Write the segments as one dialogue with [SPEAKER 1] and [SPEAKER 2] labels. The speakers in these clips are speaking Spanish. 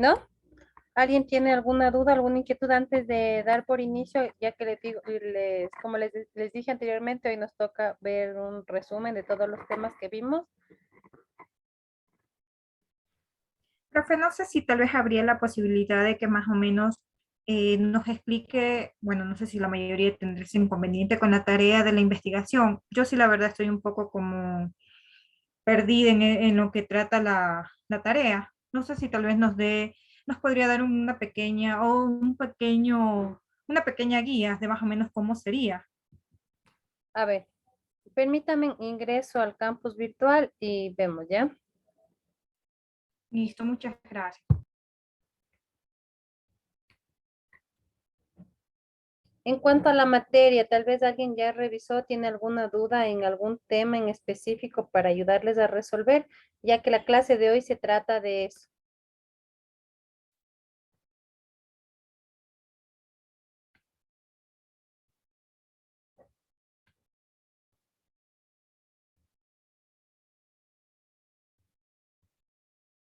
[SPEAKER 1] ¿No? ¿Alguien tiene alguna duda, alguna inquietud antes de dar por inicio? Ya que les digo, como les dije anteriormente, hoy nos toca ver un resumen de todos los temas que vimos.
[SPEAKER 2] Profe, no sé si tal vez habría la posibilidad de que más o menos nos explique, bueno, no sé si la mayoría tendrá ese inconveniente con la tarea de la investigación. Yo sí, la verdad, estoy un poco como perdida en lo que trata la tarea. No sé si tal vez nos podría dar una pequeña o una pequeña guía de más o menos cómo sería.
[SPEAKER 1] A ver, permítame ingreso al campus virtual y vemos, ¿ya?
[SPEAKER 2] Listo, muchas gracias.
[SPEAKER 1] En cuanto a la materia, tal vez alguien ya revisó, tiene alguna duda en algún tema en específico para ayudarles a resolver, ya que la clase de hoy se trata de eso.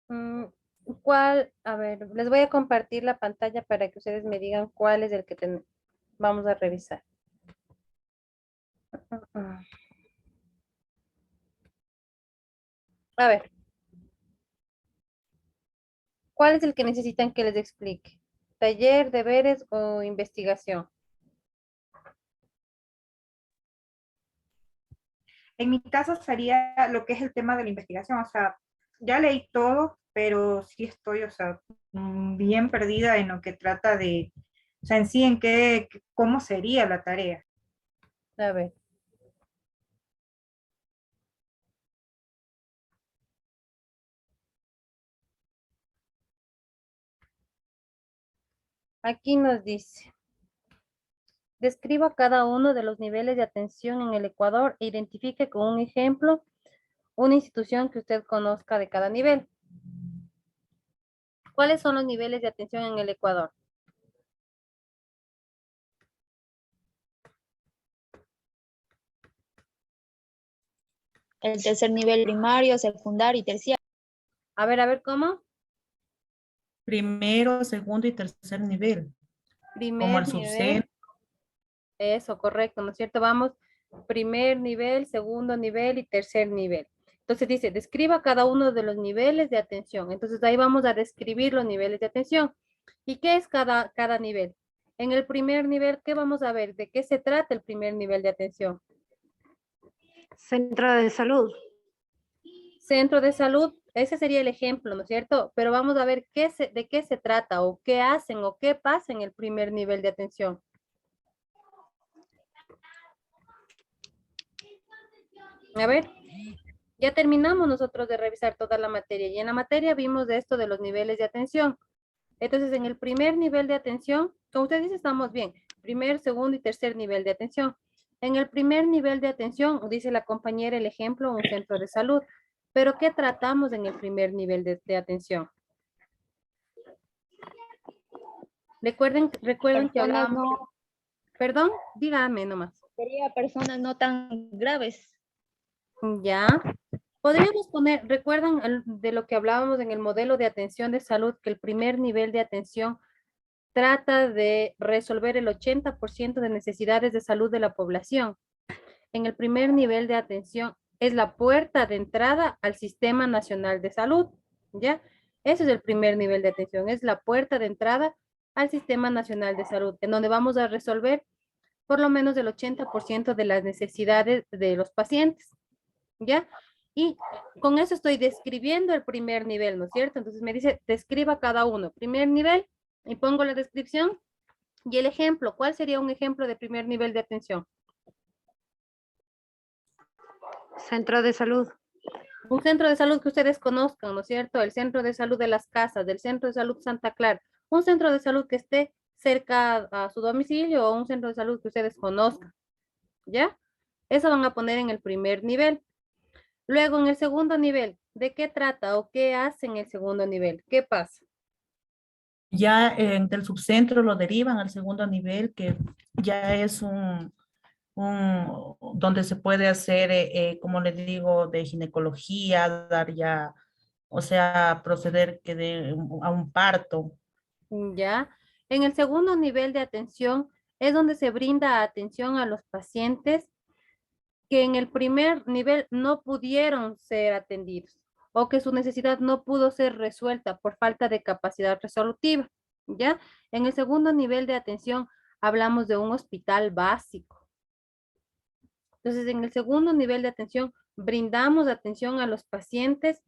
[SPEAKER 1] Mm, ¿Cuál? A ver, les voy a compartir la pantalla para que ustedes me digan cuál es el que vamos a revisar. Mm. A ver, ¿cuál es el que necesitan que les explique? ¿Taller, deberes o investigación?
[SPEAKER 2] En mi caso sería lo que es el tema de la investigación, o sea, ya leí todo, pero sí estoy, o sea, bien perdida en lo que trata de, o sea, en sí, cómo sería la tarea.
[SPEAKER 1] A ver, aquí nos dice, describa cada uno de los niveles de atención en el Ecuador e identifique con un ejemplo una institución que usted conozca de cada nivel. ¿Cuáles son los niveles de atención en el Ecuador?
[SPEAKER 3] El tercer nivel primario, secundario y terciario.
[SPEAKER 1] A ver, ¿cómo?
[SPEAKER 4] Primero, segundo y tercer nivel, como
[SPEAKER 1] Primer
[SPEAKER 4] el
[SPEAKER 1] nivel,
[SPEAKER 4] subcentro.
[SPEAKER 1] eso, correcto, ¿no es cierto? Vamos, primer nivel, segundo nivel y tercer nivel. Entonces dice, describa cada uno de los niveles de atención. Entonces ahí vamos a describir los niveles de atención. ¿Y qué es cada nivel? En el primer nivel, ¿qué vamos a ver? ¿De qué se trata el primer nivel de atención?
[SPEAKER 5] Centro de salud.
[SPEAKER 1] Centro de salud, ese sería el ejemplo, ¿no es cierto? Pero vamos a ver de qué se trata o qué hacen o qué pasa en el primer nivel de atención. A ver, ya terminamos nosotros de revisar toda la materia y en la materia vimos de esto de los niveles de atención. Entonces, en el primer nivel de atención, como usted dice, estamos bien. Primer, segundo y tercer nivel de atención. En el primer nivel de atención, dice la compañera el ejemplo, un centro de salud. Pero, ¿qué tratamos en el primer nivel de atención? Recuerden que
[SPEAKER 3] Personas
[SPEAKER 1] hablábamos,
[SPEAKER 3] no,
[SPEAKER 1] perdón, dígame nomás.
[SPEAKER 3] sería personas no tan graves.
[SPEAKER 1] Ya. Podríamos poner, recuerdan de lo que hablábamos en el modelo de atención de salud, que el primer nivel de atención trata de resolver el 80% de necesidades de salud de la población. En el primer nivel de atención es la puerta de entrada al Sistema Nacional de Salud, ¿ya? Ese es el primer nivel de atención, es la puerta de entrada al Sistema Nacional de Salud, en donde vamos a resolver por lo menos el 80% de las necesidades de los pacientes, ¿ya? Y con eso estoy describiendo el primer nivel, ¿no es cierto? Entonces me dice, describa cada uno. Primer nivel, y pongo la descripción y el ejemplo. ¿Cuál sería un ejemplo de primer nivel de atención?
[SPEAKER 5] Centro de salud.
[SPEAKER 1] Un centro de salud que ustedes conozcan, ¿no es cierto? El centro de salud de las casas, del centro de salud Santa Clara. Un centro de salud que esté cerca a su domicilio o un centro de salud que ustedes conozcan, ¿ya? Eso van a poner en el primer nivel. Luego, en el segundo nivel, ¿de qué trata o qué hace en el segundo nivel? ¿Qué pasa?
[SPEAKER 4] Ya del subcentro lo derivan al segundo nivel, que ya es donde se puede hacer, como les digo, de ginecología, dar ya o sea, proceder a un parto.
[SPEAKER 1] ¿Ya? En el segundo nivel de atención es donde se brinda atención a los pacientes que en el primer nivel no pudieron ser atendidos o que su necesidad no pudo ser resuelta por falta de capacidad resolutiva, ¿ya? En el segundo nivel de atención hablamos de un hospital básico. Entonces, en el segundo nivel de atención brindamos atención a los pacientes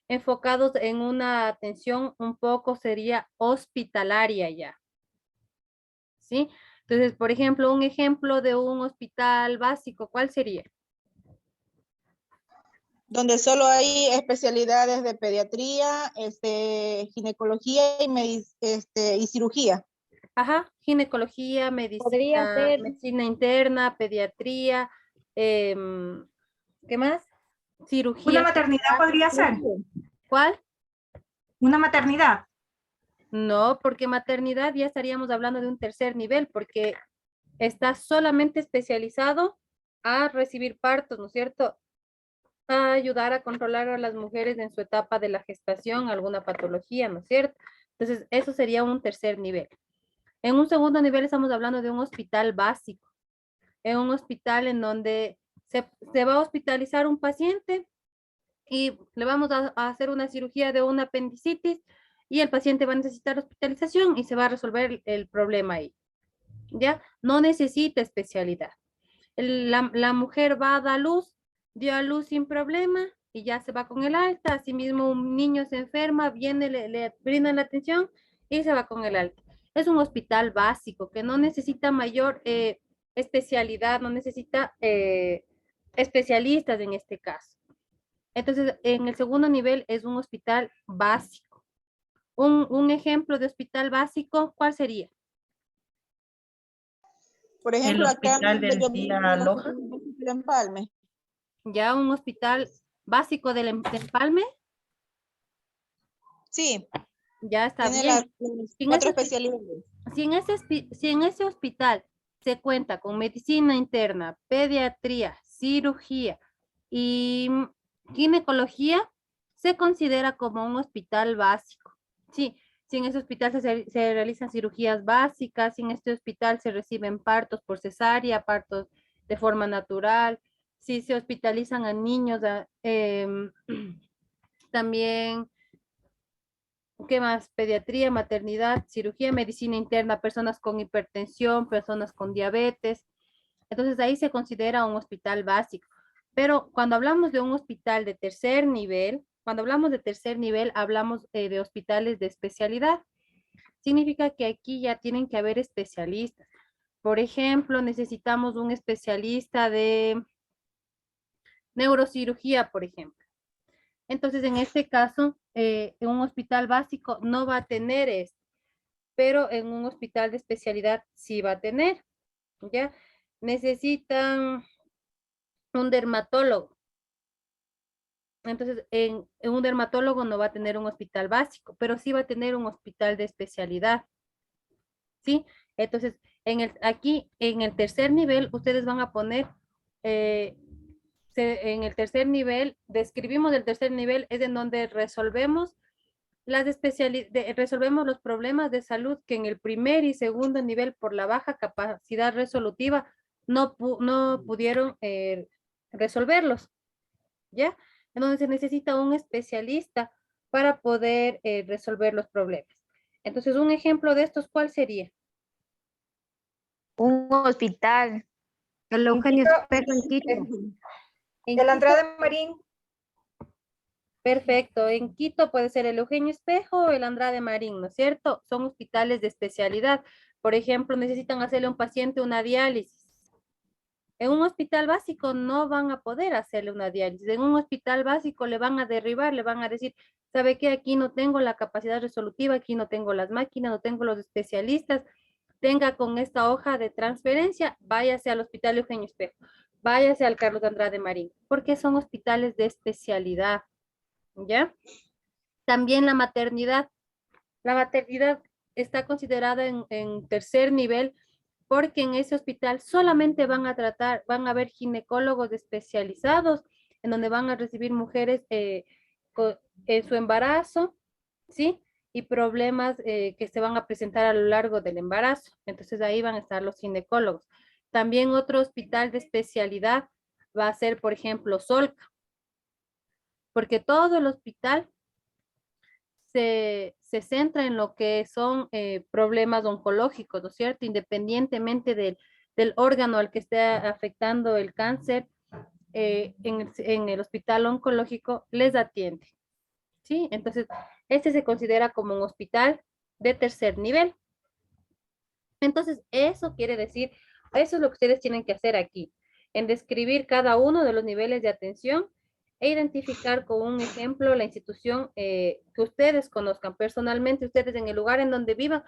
[SPEAKER 1] enfocados en una atención un poco sería hospitalaria ya, ¿sí? Entonces, por ejemplo, un ejemplo de un hospital básico, ¿cuál sería?
[SPEAKER 6] Donde solo hay especialidades de pediatría, ginecología y cirugía.
[SPEAKER 1] Ajá, ginecología,
[SPEAKER 3] Podría ser
[SPEAKER 1] medicina interna, pediatría, ¿qué más?
[SPEAKER 2] Una
[SPEAKER 1] Cirugía
[SPEAKER 2] maternidad
[SPEAKER 1] general.
[SPEAKER 2] podría ser.
[SPEAKER 1] ¿Cuál?
[SPEAKER 2] Una maternidad.
[SPEAKER 1] No, porque maternidad ya estaríamos hablando de un tercer nivel, porque está solamente especializado a recibir partos, ¿no es cierto? A ayudar a controlar a las mujeres en su etapa de la gestación, alguna patología, ¿no es cierto? Entonces, eso sería un tercer nivel. En un segundo nivel estamos hablando de un hospital básico, en un hospital en donde se va a hospitalizar un paciente y le vamos a hacer una cirugía de una apendicitis y el paciente va a necesitar hospitalización y se va a resolver el problema ahí. ¿Ya? No necesita especialidad. La mujer va a dar luz, dio a luz sin problema y ya se va con el alta. Asimismo, un niño se enferma, viene, le brindan la atención y se va con el alta. Es un hospital básico que no necesita mayor especialidad, no necesita especialistas en este caso. Entonces, en el segundo nivel es un hospital básico. Un ejemplo de hospital básico, ¿cuál sería?
[SPEAKER 6] Por
[SPEAKER 4] El
[SPEAKER 6] ejemplo, acá
[SPEAKER 4] hospital
[SPEAKER 6] donde yo
[SPEAKER 4] del
[SPEAKER 6] vivo,
[SPEAKER 4] día
[SPEAKER 6] en
[SPEAKER 4] Loja.
[SPEAKER 6] el Empalme.
[SPEAKER 1] Ya un hospital básico del Empalme,
[SPEAKER 6] Sí,
[SPEAKER 1] ya está
[SPEAKER 6] tiene
[SPEAKER 1] bien.
[SPEAKER 6] las
[SPEAKER 1] Si en
[SPEAKER 6] cuatro
[SPEAKER 1] ese,
[SPEAKER 6] especialidades.
[SPEAKER 1] si en ese hospital se cuenta con medicina interna, pediatría, cirugía y ginecología, se considera como un hospital básico. Sí, si en ese hospital se realizan cirugías básicas, si en este hospital se reciben partos por cesárea, partos de forma natural, si se hospitalizan a niños, también, ¿qué más? Pediatría, maternidad, cirugía, medicina interna, personas con hipertensión, personas con diabetes. Entonces ahí se considera un hospital básico. Pero cuando hablamos de un hospital de tercer nivel, cuando hablamos de tercer nivel, hablamos de hospitales de especialidad. Significa que aquí ya tienen que haber especialistas. Por ejemplo, necesitamos un especialista de neurocirugía, por ejemplo. Entonces, en este caso, en un hospital básico no va a tener esto, pero en un hospital de especialidad sí va a tener, ¿ya? Necesitan un dermatólogo. Entonces, en un dermatólogo no va a tener un hospital básico, pero sí va a tener un hospital de especialidad, ¿sí? Entonces, aquí, en el tercer nivel, ustedes van a poner, eh, en el tercer nivel, describimos el tercer nivel, es en donde resolvemos resolvemos los problemas de salud que en el primer y segundo nivel por la baja capacidad resolutiva no pudieron resolverlos, ¿ya? Entonces se necesita un especialista para poder resolver los problemas. Entonces, un ejemplo de estos, ¿cuál sería?
[SPEAKER 3] un hospital.
[SPEAKER 5] El Eugenio Espejo en Quito.
[SPEAKER 1] En
[SPEAKER 2] El
[SPEAKER 1] Quito,
[SPEAKER 2] Andrade Marín.
[SPEAKER 1] perfecto. En Quito puede ser el Eugenio Espejo o el Andrade Marín, ¿no es cierto? Son hospitales de especialidad. Por ejemplo, necesitan hacerle a un paciente una diálisis. En un hospital básico no van a poder hacerle una diálisis. En un hospital básico le van a derribar, le van a decir, ¿sabe qué? Aquí no tengo la capacidad resolutiva, aquí no tengo las máquinas, no tengo los especialistas. Tenga con esta hoja de transferencia, váyase al Hospital Eugenio Espejo, váyase al Carlos Andrade Marín, porque son hospitales de especialidad, ¿ya? También la maternidad. La maternidad está considerada en tercer nivel porque en ese hospital solamente van a tratar, van a haber ginecólogos especializados en donde van a recibir mujeres en su embarazo, ¿sí? Y problemas que se van a presentar a lo largo del embarazo. Entonces ahí van a estar los ginecólogos. También otro hospital de especialidad va a ser, por ejemplo, Solca, porque todo el hospital se centra en lo que son problemas oncológicos, ¿no es cierto? Independientemente del órgano al que esté afectando el cáncer, en el hospital oncológico les atiende, ¿sí? Entonces, este se considera como un hospital de tercer nivel. Entonces, eso quiere decir, eso es lo que ustedes tienen que hacer aquí, en describir cada uno de los niveles de atención e identificar con un ejemplo la institución que ustedes conozcan personalmente, ustedes en el lugar en donde vivan,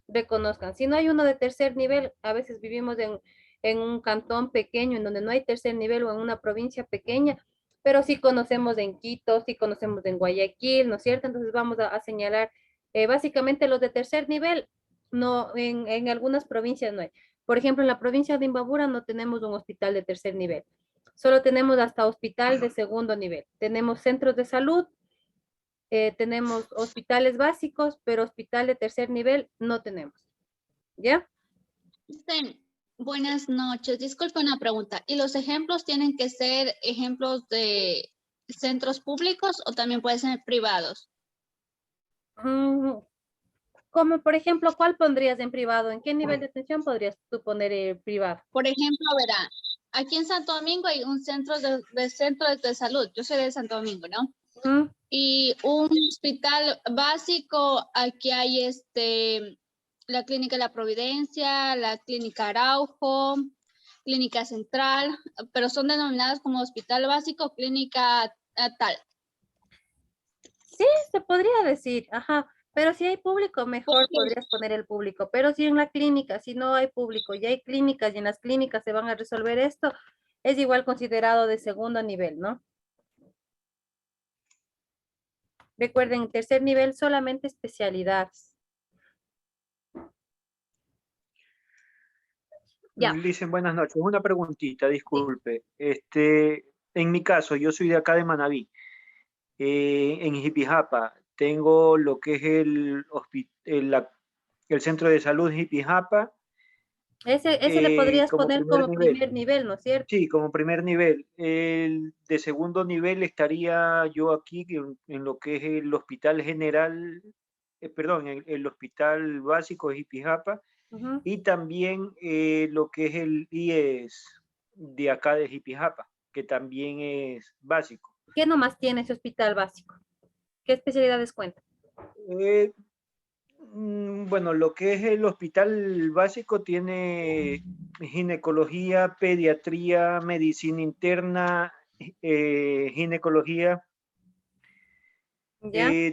[SPEAKER 1] reconozcan. Si no hay uno de tercer nivel, a veces vivimos en un cantón pequeño en donde no hay tercer nivel o en una provincia pequeña, pero sí conocemos en Quito, sí conocemos en Guayaquil, ¿no es cierto? Entonces vamos a señalar básicamente los de tercer nivel, no, en algunas provincias no hay. Por ejemplo, en la provincia de Imbabura no tenemos un hospital de tercer nivel. Solo tenemos hasta hospital de segundo nivel. Tenemos centros de salud, tenemos hospitales básicos, pero hospital de tercer nivel no tenemos. ¿Ya?
[SPEAKER 7] Buenas noches. Disculpe una pregunta. ¿Y los ejemplos tienen que ser ejemplos de centros públicos o también pueden ser privados?
[SPEAKER 1] Como por ejemplo, ¿cuál pondrías en privado? ¿En qué nivel de atención podrías tú poner privado?
[SPEAKER 7] Por ejemplo, verá, aquí en Santo Domingo hay un centro de salud. Yo soy de Santo Domingo, ¿no? Y un hospital básico, aquí hay la Clínica La Providencia, la Clínica Araujo, Clínica Central, pero son denominadas como hospital básico, clínica tal.
[SPEAKER 1] Sí, se podría decir, ajá, pero si hay público, mejor podrías poner el público, pero si en la clínica, si no hay público y hay clínicas y en las clínicas se van a resolver esto, es igual considerado de segundo nivel, ¿no? Recuerden, tercer nivel solamente especialidades. Ya.
[SPEAKER 8] Dicen buenas noches. Una preguntita, disculpe. En mi caso, yo soy de acá de Manabí. En Jipijapa tengo lo que es el centro de salud Jipijapa.
[SPEAKER 1] Ese le podrías
[SPEAKER 8] como
[SPEAKER 1] poner como primer nivel, ¿no es cierto?
[SPEAKER 8] Sí, como primer nivel. El de segundo nivel estaría yo aquí en lo que es el hospital general, perdón, el hospital básico de Jipijapa. Y también lo que es el IES de acá de Jipijapa, que también es básico.
[SPEAKER 1] ¿Qué nomás tiene ese hospital básico? ¿Qué especialidades cuenta?
[SPEAKER 8] Bueno, lo que es el hospital básico tiene ginecología, pediatría, medicina interna, ginecología.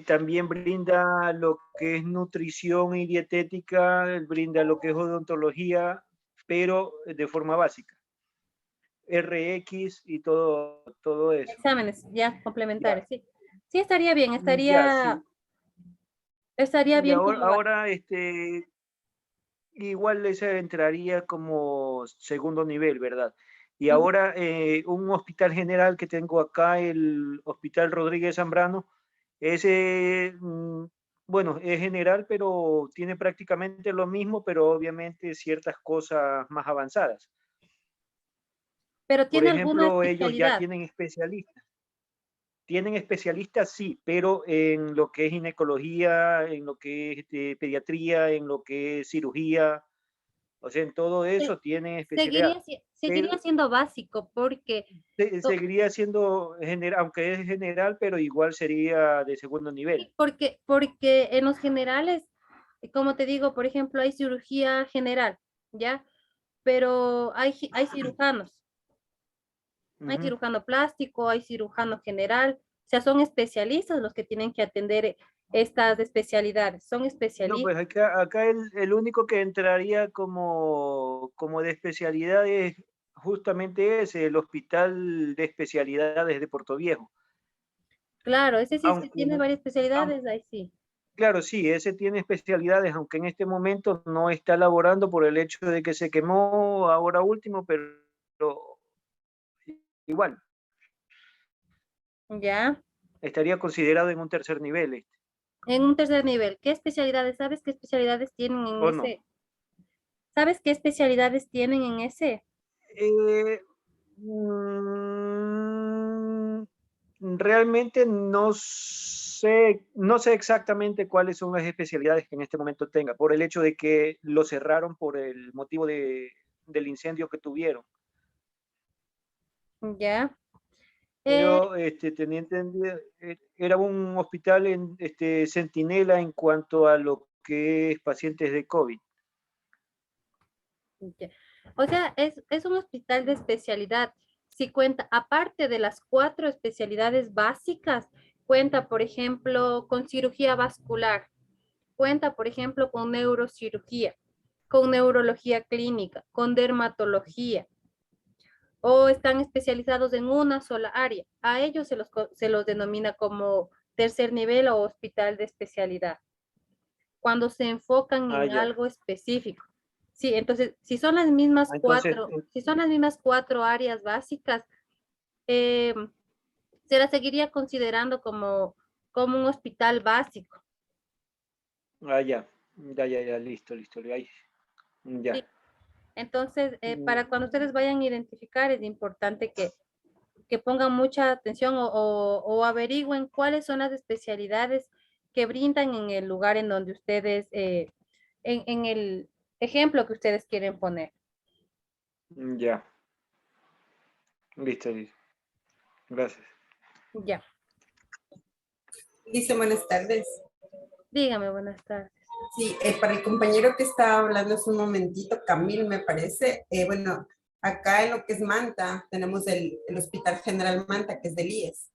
[SPEAKER 8] También brinda lo que es nutrición y dietética, brinda lo que es odontología, pero de forma básica. RX y todo eso.
[SPEAKER 1] Exámenes, ya, complementarios, sí. Sí, estaría bien, estaría bien.
[SPEAKER 8] Ahora igual ese entraría como segundo nivel, ¿verdad? Y ahora un hospital general que tengo acá, el Hospital Rodríguez Zambrano, ese, bueno, es general, pero tiene prácticamente lo mismo, pero obviamente ciertas cosas más avanzadas.
[SPEAKER 1] Pero
[SPEAKER 8] Por
[SPEAKER 1] tiene alguna
[SPEAKER 8] ejemplo, ellos ya
[SPEAKER 1] especialidad.
[SPEAKER 8] tienen especialistas. Tienen especialistas, sí, pero en lo que es ginecología, en lo que es pediatría, en lo que es cirugía, o sea, en todo eso tienen especialidad.
[SPEAKER 1] Seguiría siendo básico porque...
[SPEAKER 8] Seguiría siendo general, aunque es general, pero igual sería de segundo nivel.
[SPEAKER 1] Porque en los generales, como te digo, por ejemplo, hay cirugía general, ¿ya? Pero hay cirujanos. Hay cirujano plástico, hay cirujano general, o sea, son especialistas los que tienen que atender estas especialidades, son especialistas.
[SPEAKER 8] No, pues acá el único que entraría como de especialidad es justamente ese, el Hospital de Especialidades de Puerto Viejo.
[SPEAKER 1] Claro, ese sí
[SPEAKER 8] Aunque
[SPEAKER 1] tiene varias especialidades, ahí sí.
[SPEAKER 8] Claro, sí, ese tiene especialidades, aunque en este momento no está laborando por el hecho de que se quemó ahora último, pero igual.
[SPEAKER 1] Ya.
[SPEAKER 8] estaría considerado en un tercer nivel.
[SPEAKER 1] En un tercer nivel. ¿Qué especialidades? ¿Sabes qué especialidades tienen en
[SPEAKER 8] ¿O
[SPEAKER 1] ese? ¿Sabes qué especialidades tienen en ese?
[SPEAKER 8] Realmente no sé exactamente cuáles son las especialidades que en este momento tenga, por el hecho de que lo cerraron por el motivo del incendio que tuvieron.
[SPEAKER 1] Ya.
[SPEAKER 8] Pero tenía entendido, era un hospital centinela en cuanto a lo que es pacientes de COVID.
[SPEAKER 1] Ya. O sea, es un hospital de especialidad. Si cuenta, aparte de las 4 especialidades básicas, cuenta, por ejemplo, con cirugía vascular, cuenta, por ejemplo, con neurocirugía, con neurología clínica, con dermatología, o están especializados en una sola área. A ellos se los denomina como tercer nivel o hospital de especialidad, cuando se enfocan en
[SPEAKER 8] Ya.
[SPEAKER 1] algo específico. Sí, entonces, si son las mismas
[SPEAKER 8] Entonces,
[SPEAKER 1] cuatro áreas básicas, se la seguiría considerando como un hospital básico.
[SPEAKER 8] ya, listo, ahí, ya.
[SPEAKER 1] Sí. Entonces, para cuando ustedes vayan a identificar, es importante que pongan mucha atención o averigüen cuáles son las especialidades que brindan en el lugar en donde ustedes, en el ejemplo que ustedes quieren poner.
[SPEAKER 8] Ya. Listo. Gracias.
[SPEAKER 1] Ya.
[SPEAKER 9] Dice buenas tardes.
[SPEAKER 1] Dígame, buenas tardes.
[SPEAKER 9] Sí, para el compañero que estaba hablando hace un momentito, Camil me parece, bueno, acá en lo que es Manta, tenemos el Hospital General Manta, que es del IES.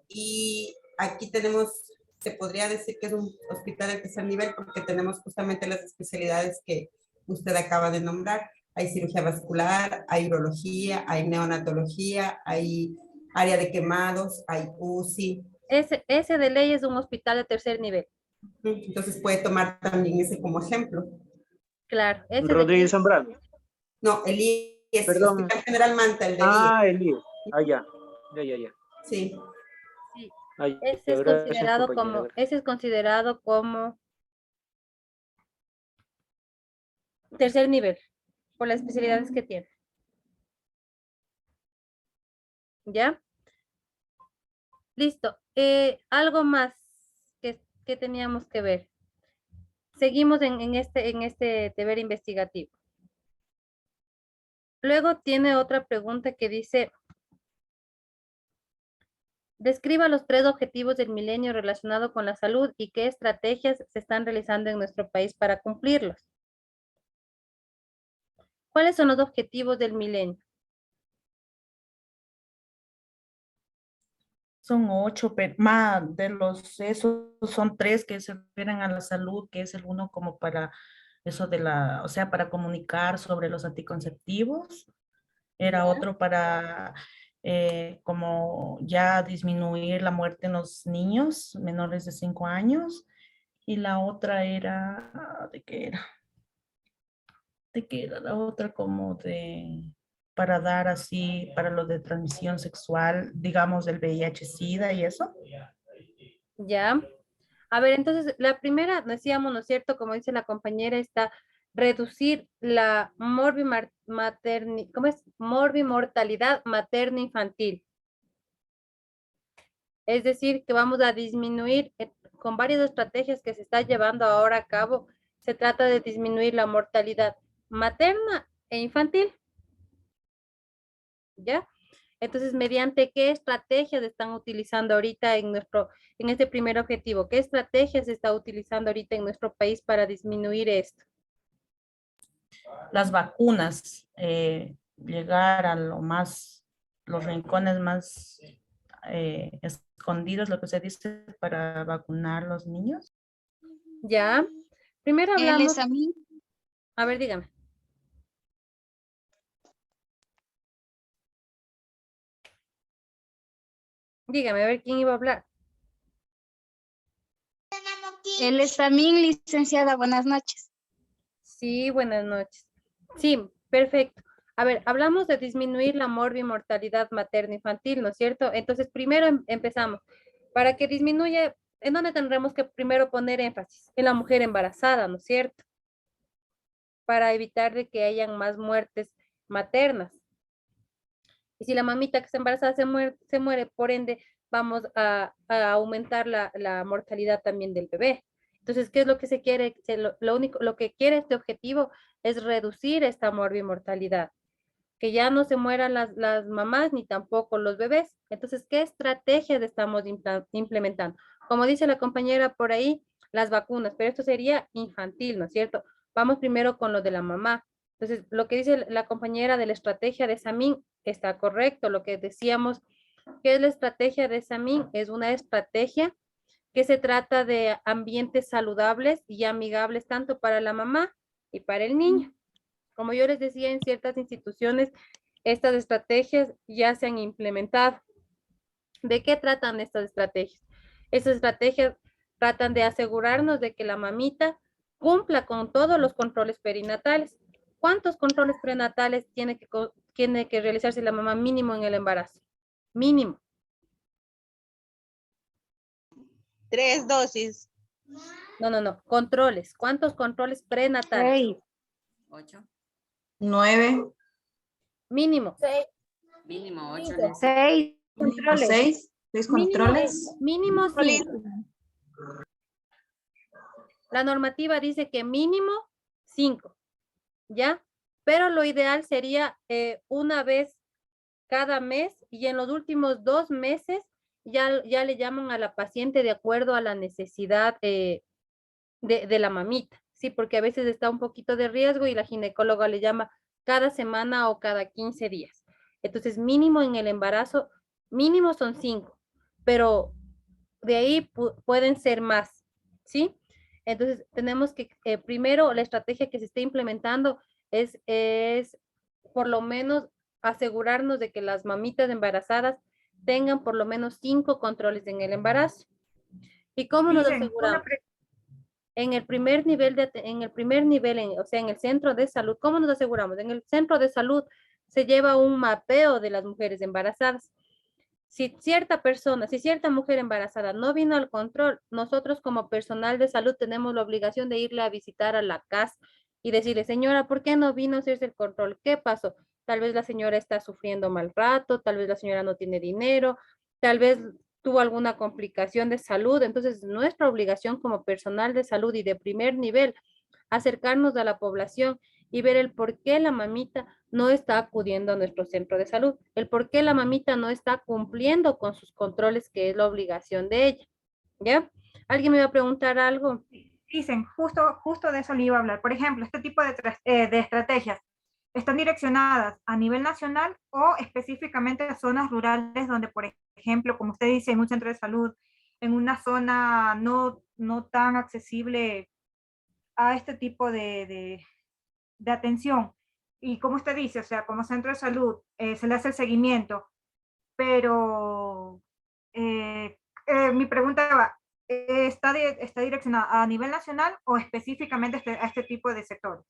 [SPEAKER 9] Y aquí tenemos, se podría decir que es un hospital de tercer nivel porque tenemos justamente las especialidades que usted acaba de nombrar. Hay cirugía vascular, hay urología, hay neonatología, hay área de quemados, hay UCI.
[SPEAKER 1] Ese de ley es un hospital de tercer nivel.
[SPEAKER 9] Entonces puede tomar también ese como ejemplo.
[SPEAKER 1] Claro.
[SPEAKER 8] Rodríguez Zambrano.
[SPEAKER 9] No, el IES,
[SPEAKER 8] Perdón.
[SPEAKER 9] Hospital General Manta, el del
[SPEAKER 8] IES. El IES. Ya.
[SPEAKER 9] Sí.
[SPEAKER 1] Sí.
[SPEAKER 8] Ay,
[SPEAKER 1] Ese es considerado como tercer nivel, por las especialidades que tiene. ¿Ya? Listo. Algo más que teníamos que ver. Seguimos en este deber investigativo. Luego tiene otra pregunta que dice, describa los 3 objetivos del milenio relacionado con la salud y qué estrategias se están realizando en nuestro país para cumplirlos. ¿Cuáles son los objetivos del milenio?
[SPEAKER 4] Son 8, pero más de esos son 3 que se refieren a la salud, que es el uno como para eso o sea, para comunicar sobre los anticonceptivos. Era otro para como ya disminuir la muerte en los niños menores de 5 años. Y la otra era, ¿de qué era? ¿De qué era la otra? Como para dar así, para lo de transmisión sexual, digamos, del VIH-Sida y eso.
[SPEAKER 1] Ya. A ver, entonces, la primera, decíamos, ¿no es cierto? Como dice la compañera, está reducir la morbimortalidad materno-infantil. Es decir, que vamos a disminuir con varias estrategias que se está llevando ahora a cabo. Se trata de disminuir la mortalidad materna e infantil. ¿Ya? Entonces, ¿mediante qué estrategias están utilizando ahorita en este primer objetivo? ¿Qué estrategias se está utilizando ahorita en nuestro país para disminuir esto?
[SPEAKER 4] Las vacunas, llegar a los rincones más escondidos, lo que se dice, para vacunar a los niños.
[SPEAKER 1] Ya. Primero hablamos. A ver, dígame. Dígame, a ver quién iba a hablar.
[SPEAKER 3] Él es también licenciada. Buenas noches.
[SPEAKER 1] Sí, buenas noches. Sí, perfecto. A ver, hablamos de disminuir la morbimortalidad materno-infantil, ¿no es cierto? Entonces, primero empezamos. Para que disminuya, ¿en dónde tendremos que primero poner énfasis? En la mujer embarazada, ¿no es cierto? Para evitar de que hayan más muertes maternas. Y si la mamita que está embarazada se muere, por ende, vamos a aumentar la mortalidad también del bebé. Entonces, ¿qué es lo que se quiere? Lo que quiere este objetivo es reducir esta morbimortalidad, que ya no se mueran las mamás ni tampoco los bebés. Entonces, ¿qué estrategias estamos implementando? Como dice la compañera por ahí, las vacunas, pero esto sería infantil, ¿no es cierto? Vamos primero con lo de la mamá. Entonces, lo que dice la compañera de la estrategia de Samin está correcto. Lo que decíamos, que es la estrategia de Samin? Es una estrategia que se trata de ambientes saludables y amigables tanto para la mamá y para el niño. Como yo les decía, en ciertas instituciones, estas estrategias ya se han implementado. ¿De qué tratan estas estrategias? Estas estrategias tratan de asegurarnos de que la mamita cumpla con todos los controles perinatales. ¿Cuántos controles prenatales tiene que realizarse la mamá mínimo en el embarazo? Mínimo.
[SPEAKER 6] 3 dosis.
[SPEAKER 1] No. Controles. ¿Cuántos controles prenatales?
[SPEAKER 5] 6.
[SPEAKER 10] 9,
[SPEAKER 1] Mínimo.
[SPEAKER 10] mínimo 8.
[SPEAKER 5] 6 controles.
[SPEAKER 10] 6 controles.
[SPEAKER 1] Mínimo 5. La normativa dice que mínimo 5, ¿ya? Pero lo ideal sería una vez cada mes y en los últimos 2 meses ya le llaman a la paciente de acuerdo a la necesidad de la mamita, ¿sí? Porque a veces está un poquito de riesgo y la ginecóloga le llama cada semana o cada 15 días. Entonces, mínimo en el embarazo, mínimo son 5, pero de ahí pueden ser más, ¿sí? Entonces, tenemos que, primero, la estrategia que se está implementando es por lo menos asegurarnos de que las mamitas embarazadas tengan por lo menos 5 controles en el embarazo. ¿Y cómo nos aseguramos? En el primer nivel, o sea, en el centro de salud, ¿cómo nos aseguramos? En el centro de salud se lleva un mapeo de las mujeres embarazadas. Si cierta mujer embarazada no vino al control, nosotros como personal de salud tenemos la obligación de irle a visitar a la casa y decirle, señora, ¿por qué no vino a hacerse el control? ¿Qué pasó? Tal vez la señora está sufriendo mal rato, tal vez la señora no tiene dinero, tal vez tuvo alguna complicación de salud. Entonces, nuestra obligación como personal de salud y de primer nivel, acercarnos a la población y ver el por qué la mamita no está acudiendo a nuestro centro de salud, el por qué la mamita no está cumpliendo con sus controles, que es la obligación de ella. ¿Ya? ¿Alguien me va a preguntar algo?
[SPEAKER 2] Dicen, justo de eso le iba a hablar. Por ejemplo, este tipo de estrategias están direccionadas a nivel nacional o específicamente a zonas rurales donde, por ejemplo, como usted dice, en un centro de salud, en una zona no tan accesible a este tipo de atención. Y como usted dice, o sea, como centro de salud se le hace el seguimiento, pero mi pregunta va, ¿está direccionada a nivel nacional o específicamente a este tipo de sectores?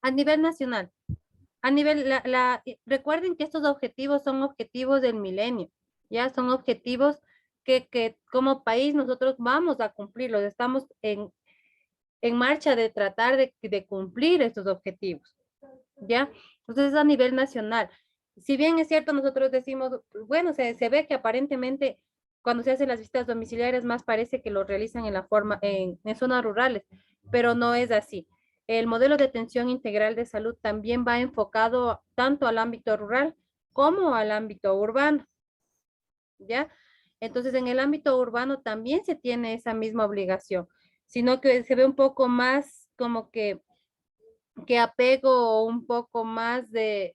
[SPEAKER 1] A nivel nacional. A nivel, recuerden que estos objetivos son objetivos del milenio, ya son objetivos que como país nosotros vamos a cumplirlos, estamos en marcha de tratar de cumplir estos objetivos, ¿ya? Entonces es a nivel nacional. Si bien es cierto, nosotros decimos, bueno, se ve que aparentemente cuando se hacen las visitas domiciliarias más parece que lo realizan en zonas rurales, pero no es así. El modelo de atención integral de salud también va enfocado tanto al ámbito rural como al ámbito urbano, ¿ya? Entonces, en el ámbito urbano también se tiene esa misma obligación, sino que se ve un poco más como que apego, un poco más de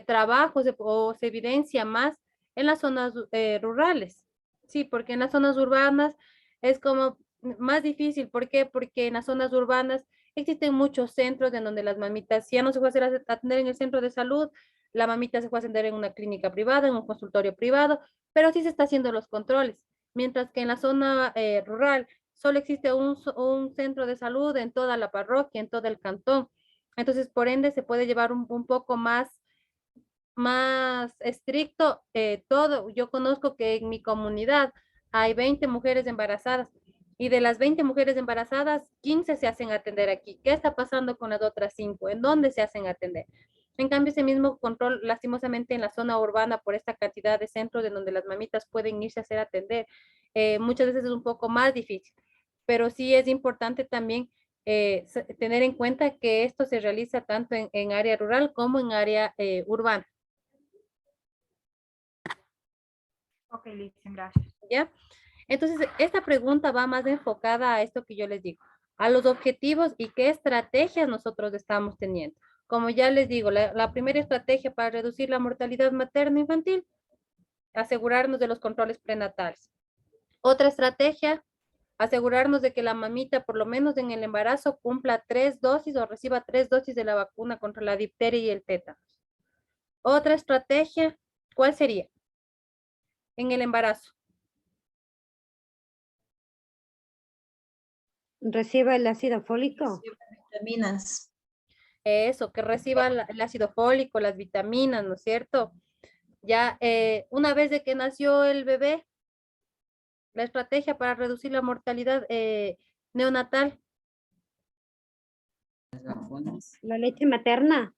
[SPEAKER 1] trabajo, o se evidencia más en las zonas rurales. Sí, porque en las zonas urbanas es como más difícil. ¿Por qué? Porque en las zonas urbanas existen muchos centros en donde las mamitas, si ya no se puede atender en el centro de salud, la mamita se puede atender en una clínica privada, en un consultorio privado, pero sí se está haciendo los controles. Mientras que en la zona rural solo existe un centro de salud en toda la parroquia, en todo el cantón. Entonces, por ende, se puede llevar un poco más estricto todo. Yo conozco que en mi comunidad hay 20 mujeres embarazadas y de las 20 mujeres embarazadas, 15 se hacen atender aquí. ¿Qué está pasando con las otras 5? ¿En dónde se hacen atender? En cambio, ese mismo control, lastimosamente, en la zona urbana, por esta cantidad de centros en donde las mamitas pueden irse a hacer atender, muchas veces es un poco más difícil. Pero sí es importante también tener en cuenta que esto se realiza tanto en área rural como en área urbana.
[SPEAKER 2] Ok, listo, gracias.
[SPEAKER 1] ¿Ya? Entonces, esta pregunta va más enfocada a esto que yo les digo, a los objetivos y qué estrategias nosotros estamos teniendo. Como ya les digo, la primera estrategia para reducir la mortalidad materno-infantil, asegurarnos de los controles prenatales. Otra estrategia, asegurarnos de que la mamita, por lo menos en el embarazo, cumpla 3 dosis o reciba 3 dosis de la vacuna contra la difteria y el tétanos. Otra estrategia, ¿cuál sería? En el embarazo.
[SPEAKER 11] ¿Reciba el ácido fólico?
[SPEAKER 10] Vitaminas.
[SPEAKER 1] Eso, que reciba el ácido fólico, las vitaminas, ¿no es cierto? Ya una vez de que nació el bebé, la estrategia para reducir la mortalidad neonatal.
[SPEAKER 11] La leche materna.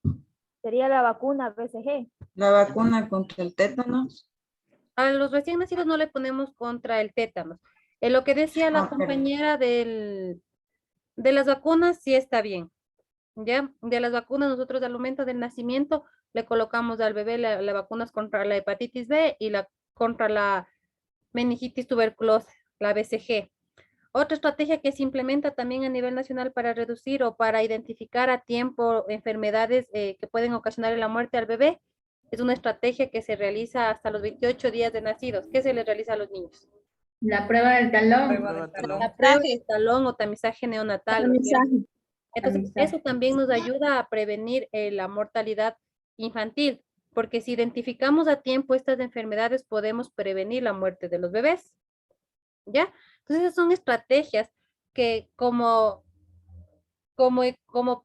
[SPEAKER 12] Sería la vacuna BCG.
[SPEAKER 10] La vacuna contra el tétanos.
[SPEAKER 1] A los recién nacidos no le ponemos contra el tétanos. Lo que decía la compañera de las vacunas, sí está bien. ¿Ya? De las vacunas, nosotros al momento del nacimiento le colocamos al bebé las vacunas contra la hepatitis B y contra la meningitis tuberculosa, la BCG. Otra estrategia que se implementa también a nivel nacional para reducir o para identificar a tiempo enfermedades que pueden ocasionar la muerte al bebé es una estrategia que se realiza hasta los 28 días de nacidos. ¿Qué se les realiza a los niños?
[SPEAKER 12] La prueba del talón.
[SPEAKER 1] La prueba del talón o tamizaje neonatal. Entonces, eso también nos ayuda a prevenir la mortalidad infantil, porque si identificamos a tiempo estas enfermedades, podemos prevenir la muerte de los bebés. ¿Ya? Entonces, esas son estrategias que como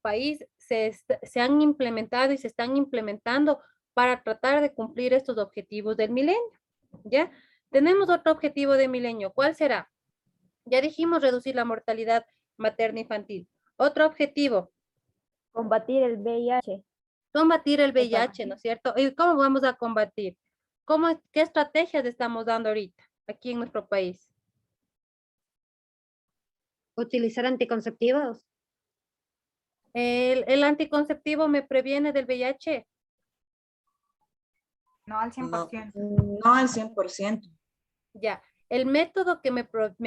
[SPEAKER 1] país se han implementado y se están implementando para tratar de cumplir estos objetivos del milenio. ¿Ya? Tenemos otro objetivo de milenio. ¿Cuál será? Ya dijimos reducir la mortalidad materna infantil. Otro objetivo.
[SPEAKER 12] Combatir el VIH.
[SPEAKER 1] Combatir el VIH, ¿no es cierto? ¿Y cómo vamos a combatir? ¿Qué estrategias estamos dando ahorita aquí en nuestro país?
[SPEAKER 11] ¿Utilizar anticonceptivos?
[SPEAKER 1] ¿El anticonceptivo me previene del VIH?
[SPEAKER 2] No al 100%.
[SPEAKER 10] No al 100%.
[SPEAKER 1] Ya. El método que me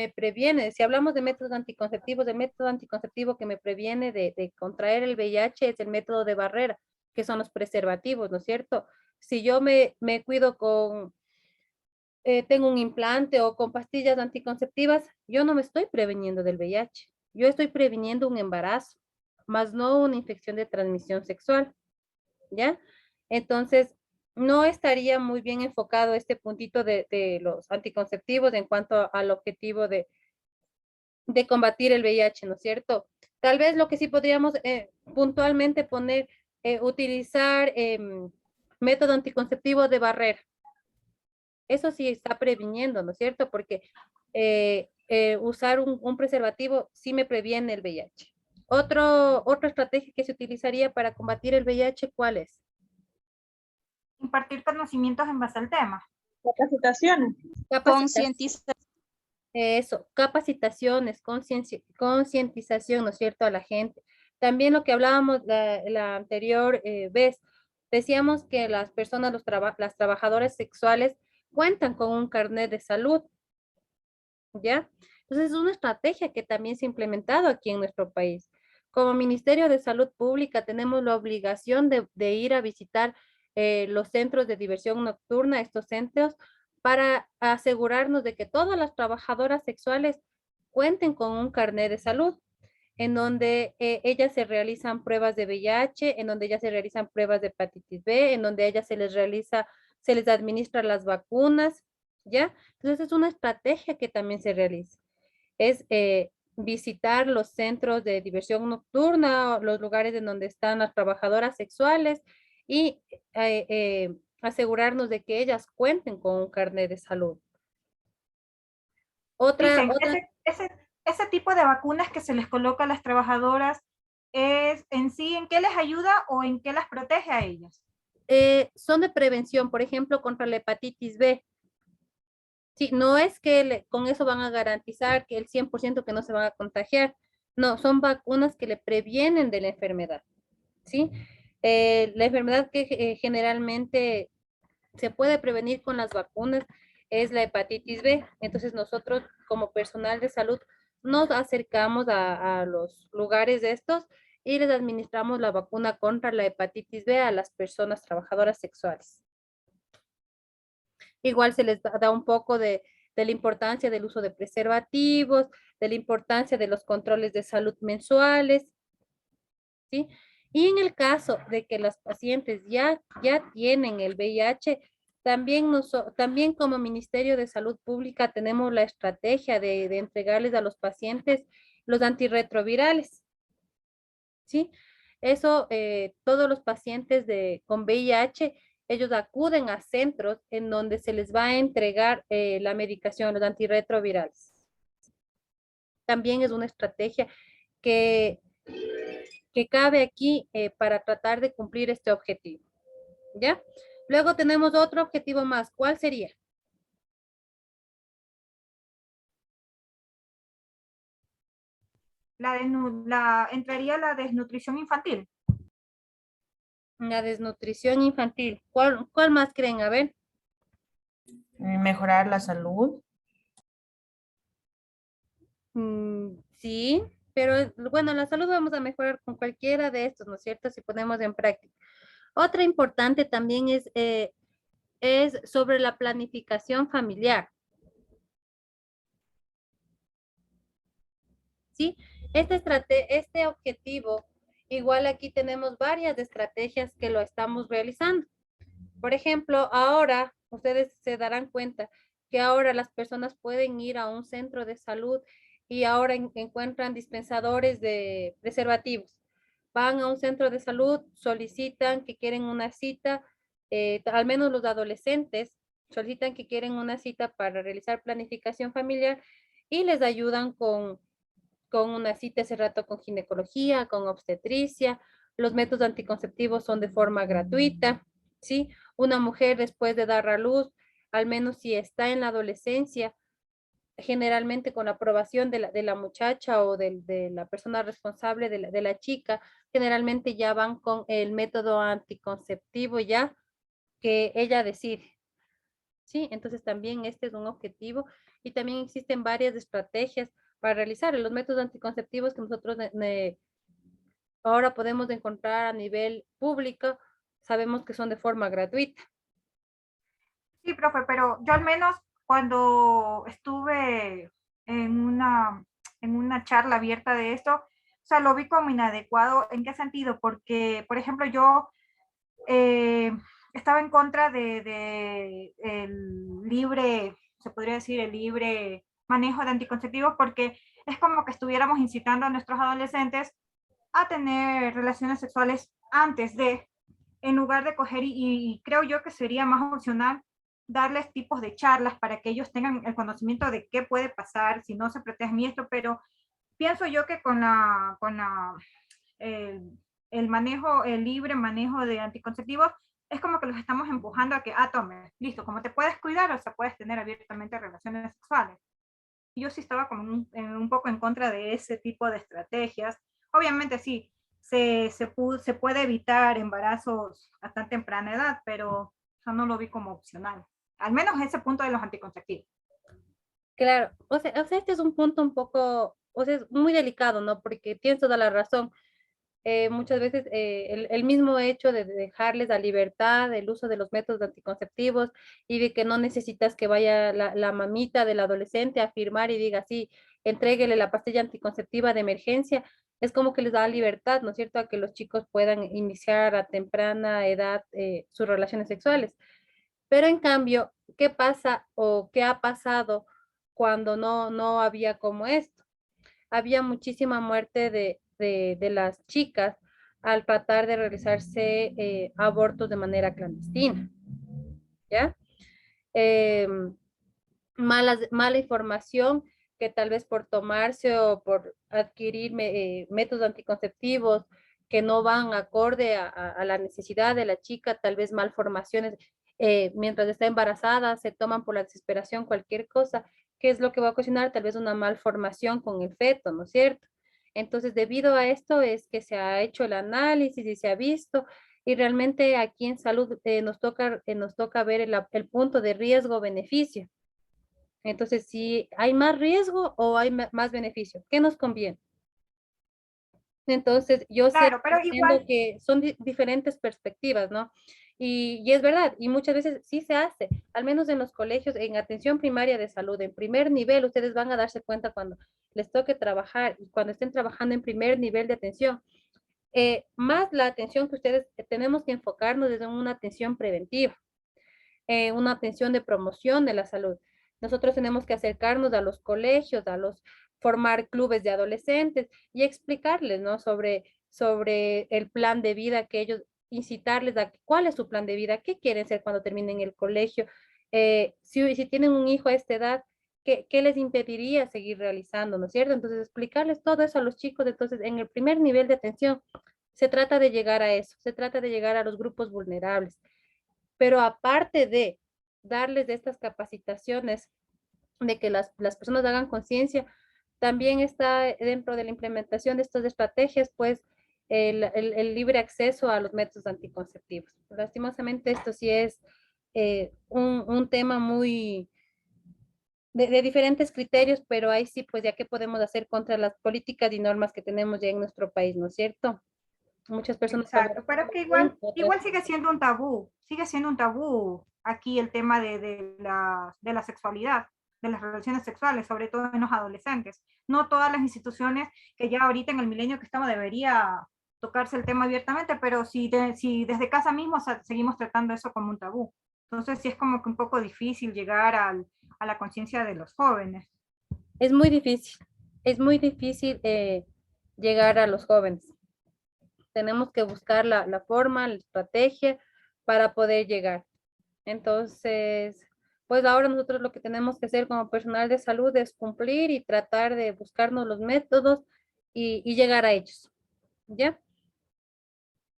[SPEAKER 1] previene, si hablamos de métodos anticonceptivos, el método anticonceptivo que me previene de contraer el VIH es el método de barrera, que son los preservativos, ¿no es cierto? Si yo me cuido tengo un implante o con pastillas anticonceptivas, yo no me estoy preveniendo del VIH. Yo estoy previniendo un embarazo, más no una infección de transmisión sexual, ¿ya? Entonces, no estaría muy bien enfocado este puntito de los anticonceptivos en cuanto al objetivo de combatir el VIH, ¿no es cierto? Tal vez lo que sí podríamos puntualmente poner, utilizar método anticonceptivo de barrera. Eso sí está previniendo, ¿no es cierto? Porque usar un preservativo sí me previene el VIH. Otra estrategia que se utilizaría para combatir el VIH, ¿cuál es?
[SPEAKER 2] Impartir conocimientos en base al tema.
[SPEAKER 6] Capacitaciones.
[SPEAKER 3] Concientización.
[SPEAKER 1] Eso, capacitaciones, concientización, ¿no es cierto?, a la gente. También lo que hablábamos la anterior vez, decíamos que las personas, las trabajadoras sexuales cuentan con un carnet de salud, ¿ya? Entonces es una estrategia que también se ha implementado aquí en nuestro país. Como Ministerio de Salud Pública tenemos la obligación de ir a visitar los centros de diversión nocturna, estos centros, para asegurarnos de que todas las trabajadoras sexuales cuenten con un carnet de salud, en donde ellas se realizan pruebas de VIH, en donde ellas se realizan pruebas de hepatitis B, en donde ellas se les administra las vacunas, ¿ya? Entonces es una estrategia que también se realiza. Es visitar los centros de diversión nocturna, los lugares en donde están las trabajadoras sexuales y asegurarnos de que ellas cuenten con un carnet de salud. Otra,
[SPEAKER 2] Dicen,
[SPEAKER 1] otra,
[SPEAKER 2] ese tipo de vacunas que se les coloca a las trabajadoras es en sí, ¿en qué les ayuda o en qué las protege a ellas?
[SPEAKER 1] son de prevención, por ejemplo, contra la hepatitis B. Sí, no es que con eso van a garantizar que el 100% que no se van a contagiar. No, son vacunas que le previenen de la enfermedad. ¿Sí? La enfermedad que generalmente se puede prevenir con las vacunas es la hepatitis B. Entonces nosotros como personal de salud nos acercamos a los lugares de estos y les administramos la vacuna contra la hepatitis B a las personas trabajadoras sexuales. Igual se les da un poco de la importancia del uso de preservativos, de la importancia de los controles de salud mensuales, ¿sí? Y en el caso de que las pacientes ya tienen el VIH, también como Ministerio de Salud Pública tenemos la estrategia de entregarles a los pacientes los antirretrovirales, ¿sí? Eso, todos los pacientes con VIH, ellos acuden a centros en donde se les va a entregar la medicación, los antirretrovirales. También es una estrategia que cabe aquí para tratar de cumplir este objetivo. ¿Ya? Luego tenemos otro objetivo más. ¿Cuál sería?
[SPEAKER 2] Entraría la desnutrición infantil.
[SPEAKER 1] La desnutrición infantil. ¿Cuál más creen? A ver.
[SPEAKER 4] Mejorar la salud.
[SPEAKER 1] Sí, pero bueno, la salud vamos a mejorar con cualquiera de estos, ¿no es cierto? Si ponemos en práctica. Otra importante también es sobre la planificación familiar. ¿Sí? Este objetivo, igual aquí tenemos varias estrategias que lo estamos realizando. Por ejemplo, ahora ustedes se darán cuenta que ahora las personas pueden ir a un centro de salud y ahora encuentran dispensadores de preservativos. Van a un centro de salud, solicitan que quieren una cita, al menos los adolescentes solicitan que quieren una cita para realizar planificación familiar y les ayudan con una cita ese rato con ginecología, con obstetricia. Los métodos anticonceptivos son de forma gratuita, ¿sí? Una mujer después de dar a luz, al menos si está en la adolescencia, generalmente con la aprobación de la muchacha o de la persona responsable de la chica, generalmente ya van con el método anticonceptivo ya que ella decide. ¿Sí? Entonces también este es un objetivo y también existen varias estrategias para realizar los métodos anticonceptivos que nosotros ahora podemos encontrar a nivel público, sabemos que son de forma gratuita.
[SPEAKER 2] Sí, profe, pero yo al menos cuando estuve en una charla abierta de esto, o sea, lo vi como inadecuado. ¿En qué sentido? Porque, por ejemplo, yo estaba en contra de el libre, se podría decir, el libre manejo de anticonceptivos, porque es como que estuviéramos incitando a nuestros adolescentes a tener relaciones sexuales antes de, en lugar de coger, y creo yo que sería más opcional darles tipos de charlas para que ellos tengan el conocimiento de qué puede pasar si no se protegen esto, pero pienso yo que el manejo, el libre manejo de anticonceptivos, es como que los estamos empujando a que, tome, listo, como te puedes cuidar, o sea, puedes tener abiertamente relaciones sexuales. Yo sí estaba como un poco en contra de ese tipo de estrategias. Obviamente sí, se puede evitar embarazos a tan temprana edad, pero yo no lo vi como opcional. Al menos ese punto de los anticonceptivos.
[SPEAKER 1] Claro, o sea, este es un punto un poco, o sea, es muy delicado, ¿no? Porque tienes toda la razón. Muchas veces el mismo hecho de dejarles la libertad, el uso de los métodos anticonceptivos y de que no necesitas que vaya la mamita del adolescente a firmar y diga, sí, entréguele la pastilla anticonceptiva de emergencia, es como que les da libertad, ¿no es cierto?, a que los chicos puedan iniciar a temprana edad sus relaciones sexuales. Pero en cambio, ¿qué pasa o qué ha pasado cuando no había como esto? Había muchísima muerte de las chicas al tratar de realizarse abortos de manera clandestina, ¿ya? mala información que tal vez por tomarse o por adquirir métodos anticonceptivos que no van acorde a la necesidad de la chica, tal vez malformaciones, mientras está embarazada, se toman por la desesperación cualquier cosa, ¿qué es lo que va a ocasionar? Tal vez una malformación con el feto, ¿no es cierto? Entonces, debido a esto es que se ha hecho el análisis y se ha visto, y realmente aquí en salud nos toca ver el punto de riesgo-beneficio. Entonces, si hay más riesgo o hay más beneficio, ¿qué nos conviene? Entonces, yo sé
[SPEAKER 2] Claro, pero
[SPEAKER 1] entiendo
[SPEAKER 2] igual,
[SPEAKER 1] que son diferentes perspectivas, ¿no? Y es verdad, y muchas veces sí se hace, al menos en los colegios, en atención primaria de salud, en primer nivel, ustedes van a darse cuenta cuando les toque trabajar y cuando estén trabajando en primer nivel de atención, más la atención que ustedes tenemos que enfocarnos desde una atención preventiva, una atención de promoción de la salud. Nosotros tenemos que acercarnos a los colegios, formar clubes de adolescentes y explicarles, ¿no? Sobre el plan de vida que ellos, incitarles a cuál es su plan de vida, qué quieren ser cuando terminen el colegio. Si tienen un hijo a esta edad, ¿qué les impediría seguir realizando, ¿no es cierto? Entonces, explicarles todo eso a los chicos. Entonces, en el primer nivel de atención, se trata de llegar a eso, se trata de llegar a los grupos vulnerables. Pero aparte de darles estas capacitaciones, de que las personas hagan conciencia, también está dentro de la implementación de estas estrategias, pues, el libre acceso a los métodos anticonceptivos. Lastimosamente, esto sí es un tema muy de diferentes criterios, pero ahí sí, pues, ya qué podemos hacer contra las políticas y normas que tenemos ya en nuestro país, ¿no es cierto? Muchas personas
[SPEAKER 2] exacto, pero que
[SPEAKER 1] bien,
[SPEAKER 2] igual sigue siendo un tabú aquí el tema de la sexualidad, de las relaciones sexuales, sobre todo en los adolescentes. No todas las instituciones que ya ahorita en el milenio que estamos debería tocarse el tema abiertamente, pero si desde casa mismo seguimos tratando eso como un tabú. Entonces sí es como que un poco difícil llegar a la conciencia de los jóvenes.
[SPEAKER 1] es muy difícil llegar a los jóvenes. Tenemos que buscar la forma, la estrategia para poder llegar. Entonces, pues ahora nosotros lo que tenemos que hacer como personal de salud es cumplir y tratar de buscarnos los métodos y llegar a ellos, ¿ya?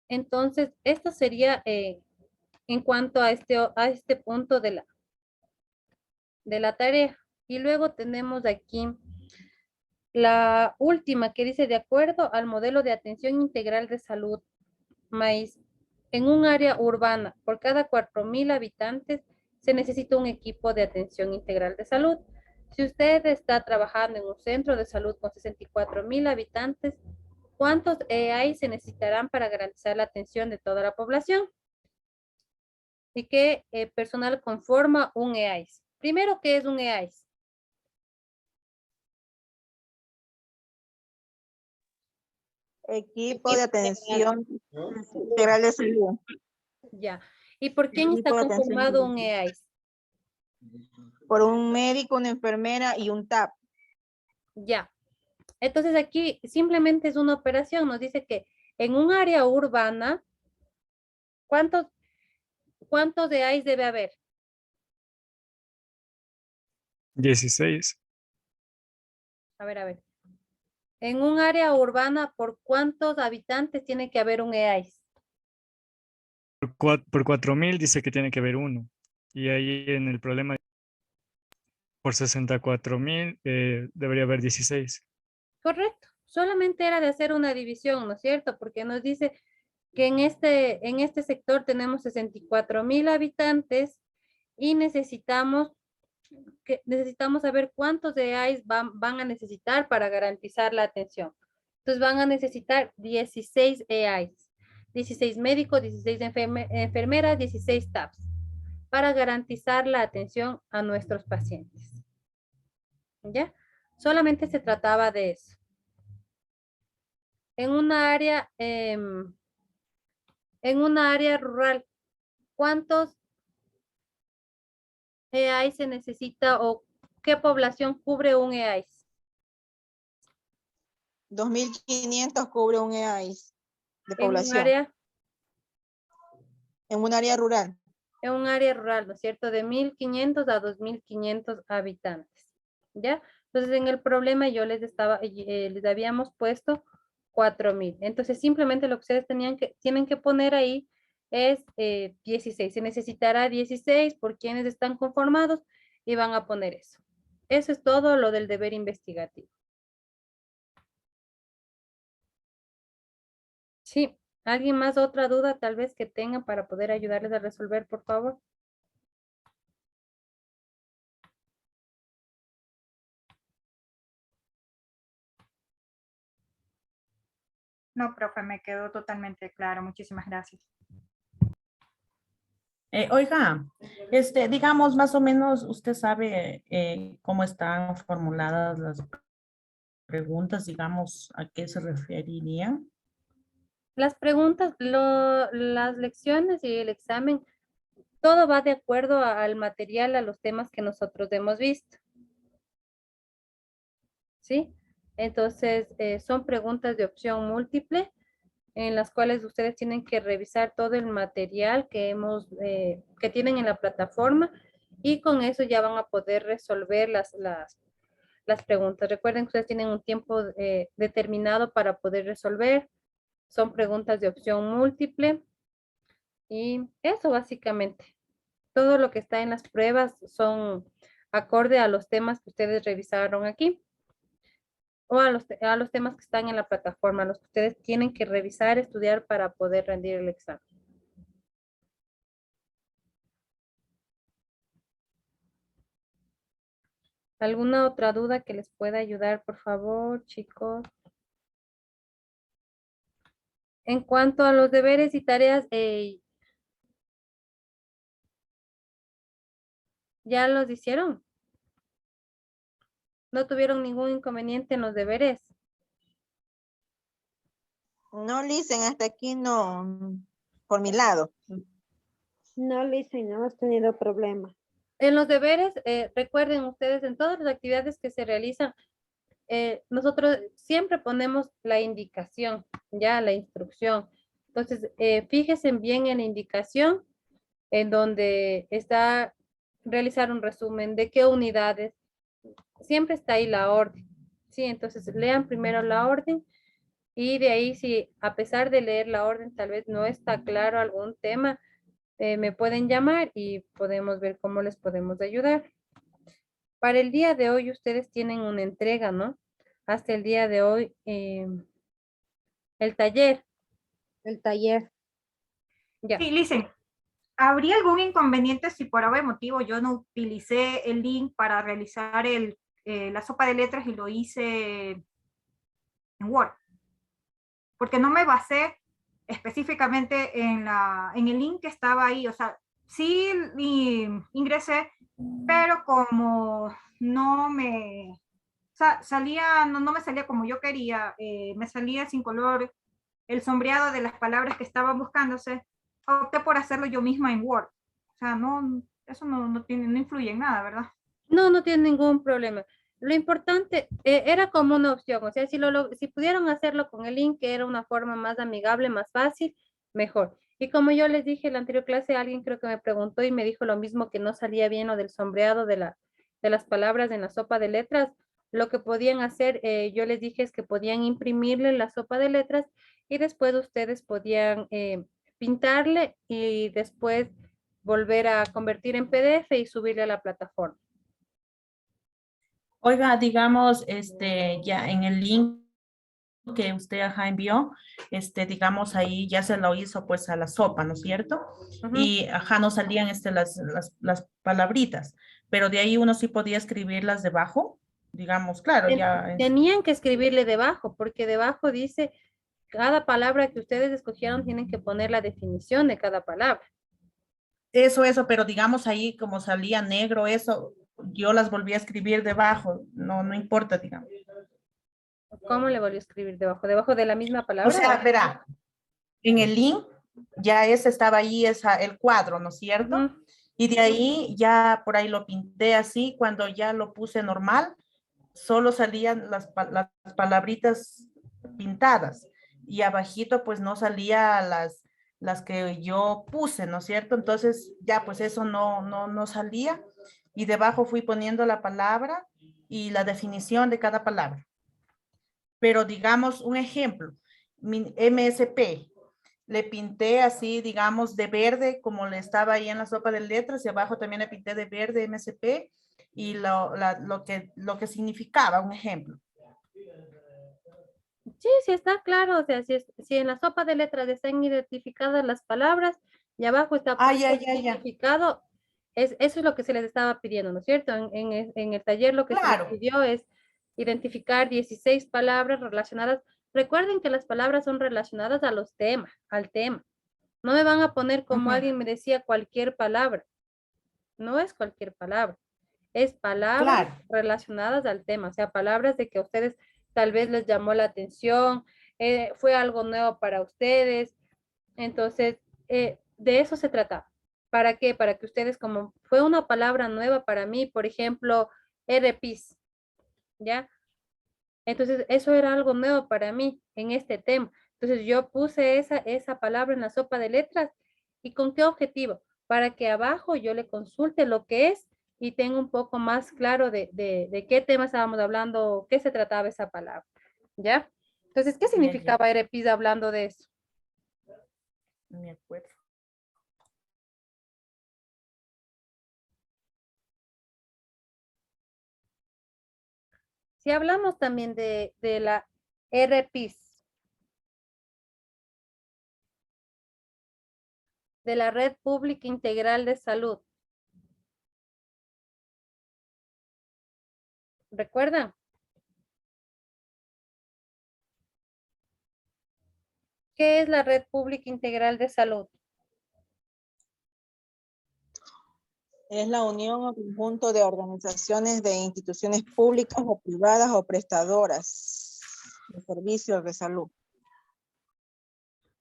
[SPEAKER 1] Entonces, esto sería en cuanto a este punto de la tarea. Y luego tenemos aquí la última que dice, de acuerdo al modelo de atención integral de salud, maíz, en un área urbana, por cada 4,000 habitantes, se necesita un equipo de atención integral de salud. Si usted está trabajando en un centro de salud con 64,000 habitantes, ¿cuántos EAI se necesitarán para garantizar la atención de toda la población? ¿Y qué personal conforma un EAIS? Primero, ¿qué es un EAIS?
[SPEAKER 6] Equipo de atención integral de salud.
[SPEAKER 1] Ya. ¿Y por quién está
[SPEAKER 6] Equipo de atención
[SPEAKER 1] conformado un
[SPEAKER 6] integral.
[SPEAKER 1] EAIS?
[SPEAKER 6] Por un médico, una enfermera y un TAP.
[SPEAKER 1] Ya. Entonces aquí simplemente es una operación. Nos dice que en un área urbana, ¿cuántos EAIS debe haber?
[SPEAKER 13] 16.
[SPEAKER 1] A ver. En un área urbana, ¿por cuántos habitantes tiene que haber un EAIS?
[SPEAKER 13] Por 4,000 dice que tiene que haber uno. Y ahí en el problema, por 64,000 debería haber 16.
[SPEAKER 1] Correcto. Solamente era de hacer una división, ¿no es cierto? Porque nos dice que en este sector tenemos 64,000 habitantes y necesitamos saber cuántos EAIS van a necesitar para garantizar la atención. Entonces van a necesitar 16 EAIS, 16 médicos, 16 enfermeras, 16 TAPS, para garantizar la atención a nuestros pacientes. ¿Ya? Solamente se trataba de eso. En una área rural, ¿cuántos EAIS se necesita o qué población cubre un EAIS?
[SPEAKER 6] 2.500 cubre un EAIS de
[SPEAKER 1] En un
[SPEAKER 6] población.
[SPEAKER 1] área,
[SPEAKER 6] En un área rural.
[SPEAKER 1] en un área rural, ¿no es cierto? De 1.500 a 2.500 habitantes, ¿ya? Entonces, en el problema yo les habíamos puesto 4.000. Entonces, simplemente lo que ustedes tienen que poner ahí es 16. Se necesitará 16 por quienes están conformados y van a poner eso. Eso es todo lo del deber investigativo. Sí, ¿alguien más otra duda tal vez que tengan para poder ayudarles a resolver, por favor?
[SPEAKER 2] No, profe, me quedó totalmente claro. Muchísimas gracias.
[SPEAKER 4] Oiga, digamos, más o menos, usted sabe cómo están formuladas las preguntas, digamos, a qué se referirían.
[SPEAKER 1] Las preguntas, las lecciones y el examen, todo va de acuerdo al material, a los temas que nosotros hemos visto. ¿Sí? Entonces, son preguntas de opción múltiple en las cuales ustedes tienen que revisar todo el material que tienen en la plataforma y con eso ya van a poder resolver las preguntas. Recuerden que ustedes tienen un tiempo determinado para poder resolver. Son preguntas de opción múltiple y eso básicamente. Todo lo que está en las pruebas son acorde a los temas que ustedes revisaron aquí o a los temas que están en la plataforma, los que ustedes tienen que revisar, estudiar para poder rendir el examen. ¿Alguna otra duda que les pueda ayudar, por favor, chicos? En cuanto a los deberes y tareas, ¿ya los hicieron? ¿No tuvieron ningún inconveniente en los deberes?
[SPEAKER 6] No, Listen, hasta aquí no, por mi lado.
[SPEAKER 11] No, Listen, no hemos tenido problema.
[SPEAKER 1] En los deberes, recuerden ustedes, en todas las actividades que se realizan, nosotros siempre ponemos la indicación, ya la instrucción. Entonces, fíjense bien en la indicación, en donde está realizar un resumen de qué unidades. Siempre está ahí la orden. Sí, entonces lean primero la orden y de ahí si a pesar de leer la orden tal vez no está claro algún tema, me pueden llamar y podemos ver cómo les podemos ayudar. Para el día de hoy ustedes tienen una entrega, ¿no? Hasta el día de hoy, el taller.
[SPEAKER 11] El taller.
[SPEAKER 1] Ya.
[SPEAKER 2] Sí, Listen, ¿habría algún inconveniente si por algún motivo yo no utilicé el link para realizar la sopa de letras y lo hice en Word? Porque no me basé específicamente en el link que estaba ahí. O sea, sí ingresé, pero como no me... O sea, no me salía como yo quería, me salía sin color el sombreado de las palabras que estaban buscándose, opté por hacerlo yo misma en Word. O sea, eso no influye en nada, ¿verdad?
[SPEAKER 1] No, no tiene ningún problema. Lo importante era como una opción, o sea, si pudieron hacerlo con el link, que era una forma más amigable, más fácil, mejor. Y como yo les dije en la anterior clase, alguien creo que me preguntó y me dijo lo mismo, que no salía bien lo del sombreado de las palabras en la sopa de letras. Lo que podían hacer, yo les dije, es que podían imprimirle la sopa de letras y después ustedes podían pintarle y después volver a convertir en PDF y subirle a la plataforma.
[SPEAKER 4] Oiga, digamos, ya en el link que usted envió, digamos, ahí ya se lo hizo pues a la sopa, ¿no es cierto? Y no salían las palabritas, pero de ahí uno sí podía escribirlas debajo, digamos, claro, ya.
[SPEAKER 1] Tenían que escribirle debajo, porque debajo dice, cada palabra que ustedes escogieron tienen que poner la definición de cada palabra.
[SPEAKER 4] Eso, pero digamos ahí como salía negro, eso, yo las volví a escribir debajo, no importa, digamos.
[SPEAKER 1] ¿Cómo le volvió a escribir debajo? ¿Debajo de la misma palabra?
[SPEAKER 4] O sea, verá, en el link ya estaba ahí el cuadro, ¿no es cierto? Y de ahí ya por ahí lo pinté así, cuando ya lo puse normal, solo salían las palabritas pintadas y abajito pues no salía las que yo puse, ¿no es cierto? Entonces ya pues eso no salía y debajo fui poniendo la palabra y la definición de cada palabra. Pero digamos un ejemplo, mi MSP, le pinté así, digamos, de verde, como le estaba ahí en la sopa de letras, y abajo también le pinté de verde MSP y lo que significaba, un ejemplo.
[SPEAKER 1] Sí, sí está claro, o sea, si en la sopa de letras están identificadas las palabras y abajo está puesto el significado, eso es lo que se les estaba pidiendo, ¿no es cierto? En el taller lo que se les pidió es identificar 16 palabras relacionadas. Recuerden que las palabras son relacionadas a los temas, al tema. No me van a poner como alguien me decía cualquier palabra. No es cualquier palabra. Es palabras relacionadas al tema, o sea, palabras de que a ustedes tal vez les llamó la atención, fue algo nuevo para ustedes. Entonces, de eso se trata. ¿Para qué? Para que ustedes, como fue una palabra nueva para mí, por ejemplo, RPIS, ¿ya? Entonces, eso era algo nuevo para mí en este tema. Entonces, yo puse esa palabra en la sopa de letras. ¿Y con qué objetivo? Para que abajo yo le consulte lo que es y tenga un poco más claro de qué tema estábamos hablando, qué se trataba esa palabra. ¿Ya? Entonces, ¿qué significaba RPIS hablando de eso?
[SPEAKER 4] No me acuerdo.
[SPEAKER 1] Si hablamos también de la RPIS, de la Red Pública Integral de Salud. ¿Recuerdan? ¿Qué es la Red Pública Integral de Salud?
[SPEAKER 6] Es la unión o conjunto de organizaciones de instituciones públicas o privadas o prestadoras de servicios de salud.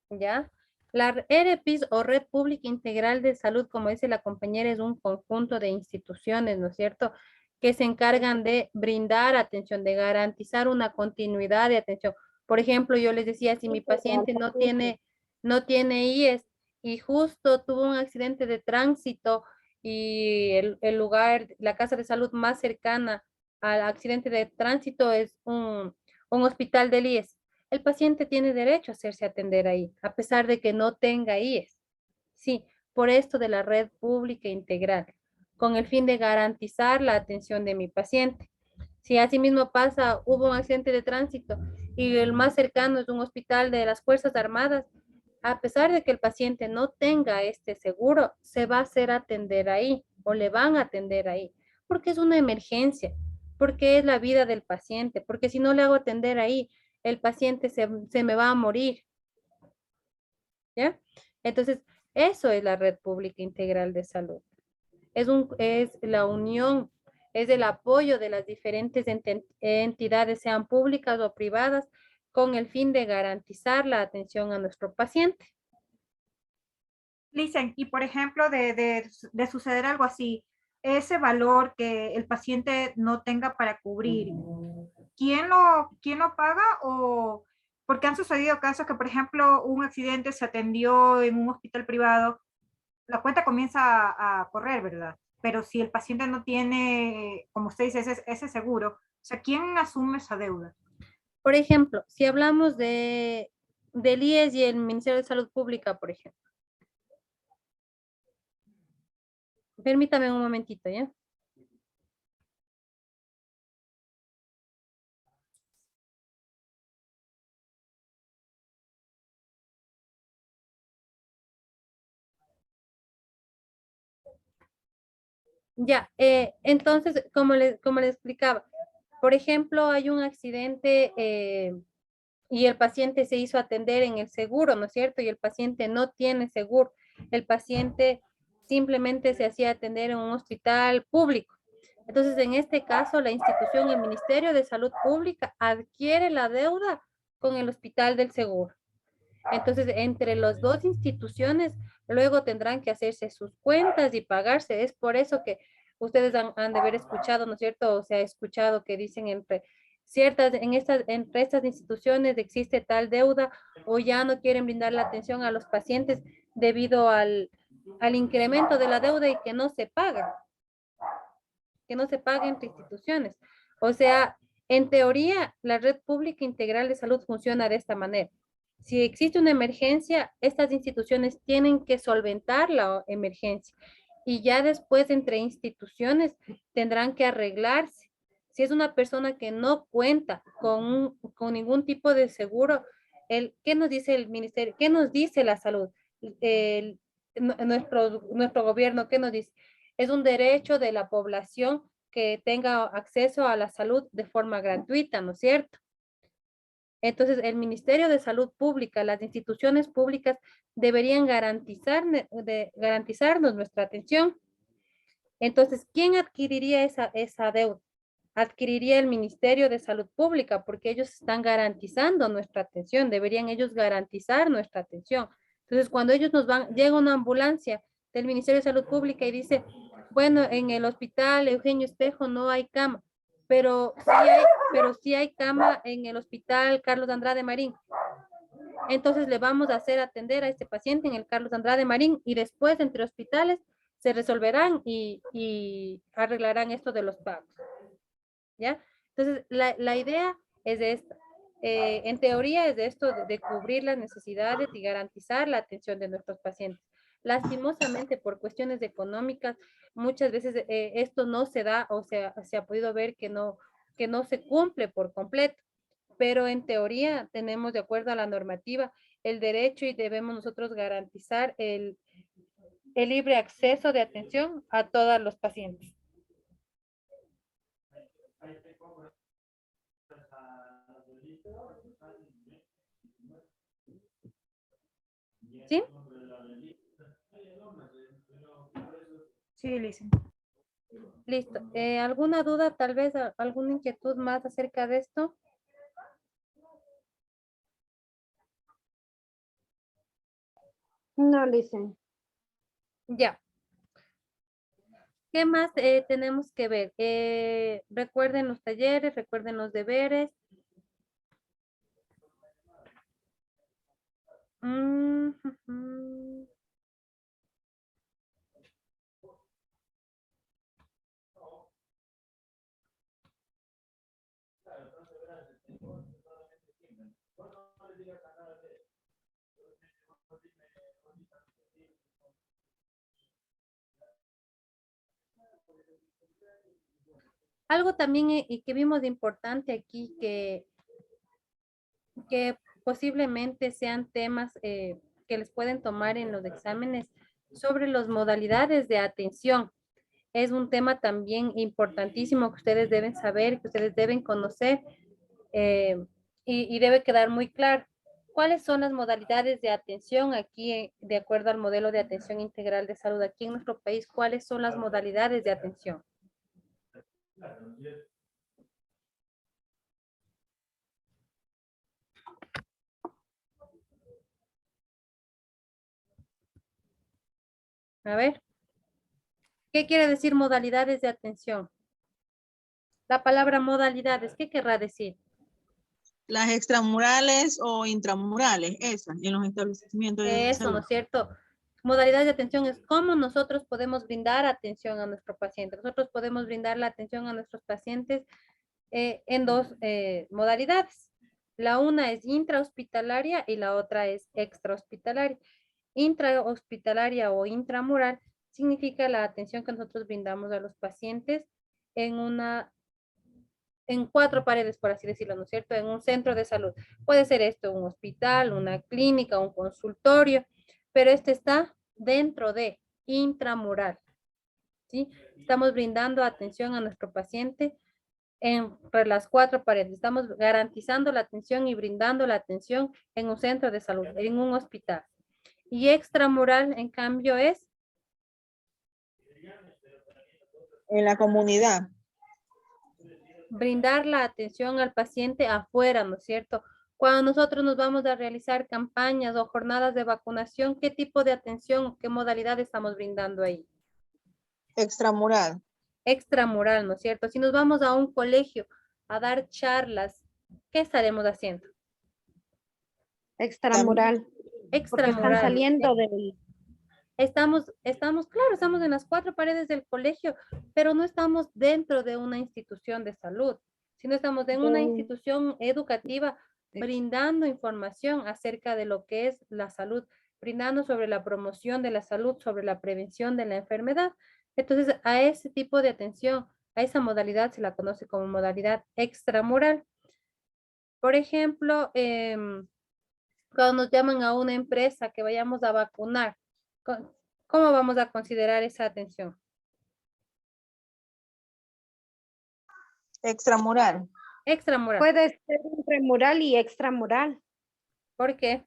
[SPEAKER 1] ¿Ya? La RPIS o Red Pública Integral de Salud, como dice la compañera, es un conjunto de instituciones, ¿no es cierto?, que se encargan de brindar atención, de garantizar una continuidad de atención. Por ejemplo, yo les decía, si mi paciente no tiene IES y justo tuvo un accidente de tránsito y el lugar, la casa de salud más cercana al accidente de tránsito es un hospital del IES. El paciente tiene derecho a hacerse atender ahí, a pesar de que no tenga IES. Sí, por esto de la red pública integral, con el fin de garantizar la atención de mi paciente. Si asimismo pasa, hubo un accidente de tránsito y el más cercano es un hospital de las Fuerzas Armadas, a pesar de que el paciente no tenga este seguro, se va a hacer atender ahí o le van a atender ahí, porque es una emergencia, porque es la vida del paciente, porque si no le hago atender ahí, el paciente se me va a morir. ¿Ya? Entonces, eso es la Red Pública Integral de Salud. Es la unión, es el apoyo de las diferentes entidades, sean públicas o privadas, con el fin de garantizar la atención a nuestro paciente.
[SPEAKER 2] Listen, y por ejemplo, de suceder algo así, ese valor que el paciente no tenga para cubrir, ¿quién lo paga? O porque han sucedido casos que, por ejemplo, un accidente se atendió en un hospital privado, la cuenta comienza a correr, ¿verdad? Pero si el paciente no tiene, como usted dice, ese seguro, o sea, ¿quién asume esa deuda?
[SPEAKER 1] Por ejemplo, si hablamos del IES y el Ministerio de Salud Pública, por ejemplo. Permítame un momentito, ¿ya? Ya, entonces, como les explicaba, por ejemplo, hay un accidente y el paciente se hizo atender en el seguro, ¿no es cierto? Y el paciente no tiene seguro. El paciente simplemente se hacía atender en un hospital público. Entonces, en este caso, la institución, el Ministerio de Salud Pública, adquiere la deuda con el hospital del seguro. Entonces, entre las dos instituciones, luego tendrán que hacerse sus cuentas y pagarse. Es por eso que ustedes han de haber escuchado, ¿no es cierto? O se ha escuchado que dicen entre estas instituciones existe tal deuda o ya no quieren brindar la atención a los pacientes debido al incremento de la deuda y que no se paga entre instituciones. O sea, en teoría, la red pública integral de salud funciona de esta manera. Si existe una emergencia, estas instituciones tienen que solventar la emergencia y ya después entre instituciones tendrán que arreglarse. Si es una persona que no cuenta con ningún tipo de seguro, ¿qué nos dice el ministerio? ¿Qué nos dice la salud? Nuestro gobierno, ¿qué nos dice? Es un derecho de la población que tenga acceso a la salud de forma gratuita, ¿no es cierto? Entonces, el Ministerio de Salud Pública, las instituciones públicas deberían garantizarnos nuestra atención. Entonces, ¿quién adquiriría esa deuda? Adquiriría el Ministerio de Salud Pública porque ellos están garantizando nuestra atención, deberían ellos garantizar nuestra atención. Entonces, cuando ellos llega una ambulancia del Ministerio de Salud Pública y dice, bueno, en el hospital Eugenio Espejo no hay cama, pero sí hay cama en el hospital Carlos Andrade Marín. Entonces le vamos a hacer atender a este paciente en el Carlos Andrade Marín y después entre hospitales se resolverán y arreglarán esto de los pagos. ¿Ya? Entonces, la idea es de esta. En teoría es de esto, de cubrir las necesidades y garantizar la atención de nuestros pacientes. Lastimosamente, por cuestiones económicas, muchas veces esto no se da o se ha podido ver que no se cumple por completo. Pero en teoría tenemos, de acuerdo a la normativa, el derecho y debemos nosotros garantizar el libre acceso de atención a todos los pacientes. ¿Sí?
[SPEAKER 2] Sí, Lisa.
[SPEAKER 1] Listo. ¿Alguna duda, tal vez alguna inquietud más acerca de esto?
[SPEAKER 11] No, Lisa.
[SPEAKER 1] Ya. ¿Qué más tenemos que ver? Recuerden los talleres, recuerden los deberes. Algo también y que vimos de importante aquí que posiblemente sean temas que les pueden tomar en los exámenes sobre las modalidades de atención. Es un tema también importantísimo que ustedes deben saber, que ustedes deben conocer y debe quedar muy claro. ¿Cuáles son las modalidades de atención aquí, de acuerdo al modelo de atención integral de salud aquí en nuestro país? ¿Cuáles son las modalidades de atención? A ver. ¿Qué quiere decir modalidades de atención? La palabra modalidades, ¿qué querrá decir?
[SPEAKER 6] Las extramurales o intramurales, esas, en los establecimientos de
[SPEAKER 1] Eso,
[SPEAKER 6] salud.
[SPEAKER 1] ¿no es cierto? Modalidades de atención es cómo nosotros podemos brindar atención a nuestro paciente. Nosotros podemos brindar la atención a nuestros pacientes en dos modalidades. La una es intrahospitalaria y la otra es extrahospitalaria. Intrahospitalaria o intramural significa la atención que nosotros brindamos a los pacientes en 4 paredes, por así decirlo, ¿no es cierto? En un centro de salud. Puede ser esto un hospital, una clínica, un consultorio, pero este está dentro de intramural, ¿sí? Estamos brindando atención a nuestro paciente entre las 4 paredes. Estamos garantizando la atención y brindando la atención en un centro de salud, en un hospital. Y extramural, en cambio, es
[SPEAKER 6] en la comunidad.
[SPEAKER 1] Brindar la atención al paciente afuera, ¿no es cierto? Cuando nosotros nos vamos a realizar campañas o jornadas de vacunación, ¿qué tipo de atención, qué modalidad estamos brindando ahí?
[SPEAKER 6] Extramural.
[SPEAKER 1] Extramural, ¿no es cierto? Si nos vamos a un colegio a dar charlas, ¿qué estaremos haciendo?
[SPEAKER 11] Extramural. Porque están
[SPEAKER 1] Extramural.
[SPEAKER 11] saliendo del...
[SPEAKER 1] Estamos, claro, estamos en las 4 paredes del colegio, pero no estamos dentro de una institución de salud, sino estamos en una institución educativa brindando información acerca de lo que es la salud, brindando sobre la promoción de la salud, sobre la prevención de la enfermedad. Entonces, a ese tipo de atención, a esa modalidad se la conoce como modalidad extramural. Por ejemplo, cuando nos llaman a una empresa que vayamos a vacunar, ¿cómo vamos a considerar esa atención?
[SPEAKER 6] Extramural.
[SPEAKER 1] Extramural.
[SPEAKER 11] Puede ser intramural y extramural.
[SPEAKER 1] ¿Por qué?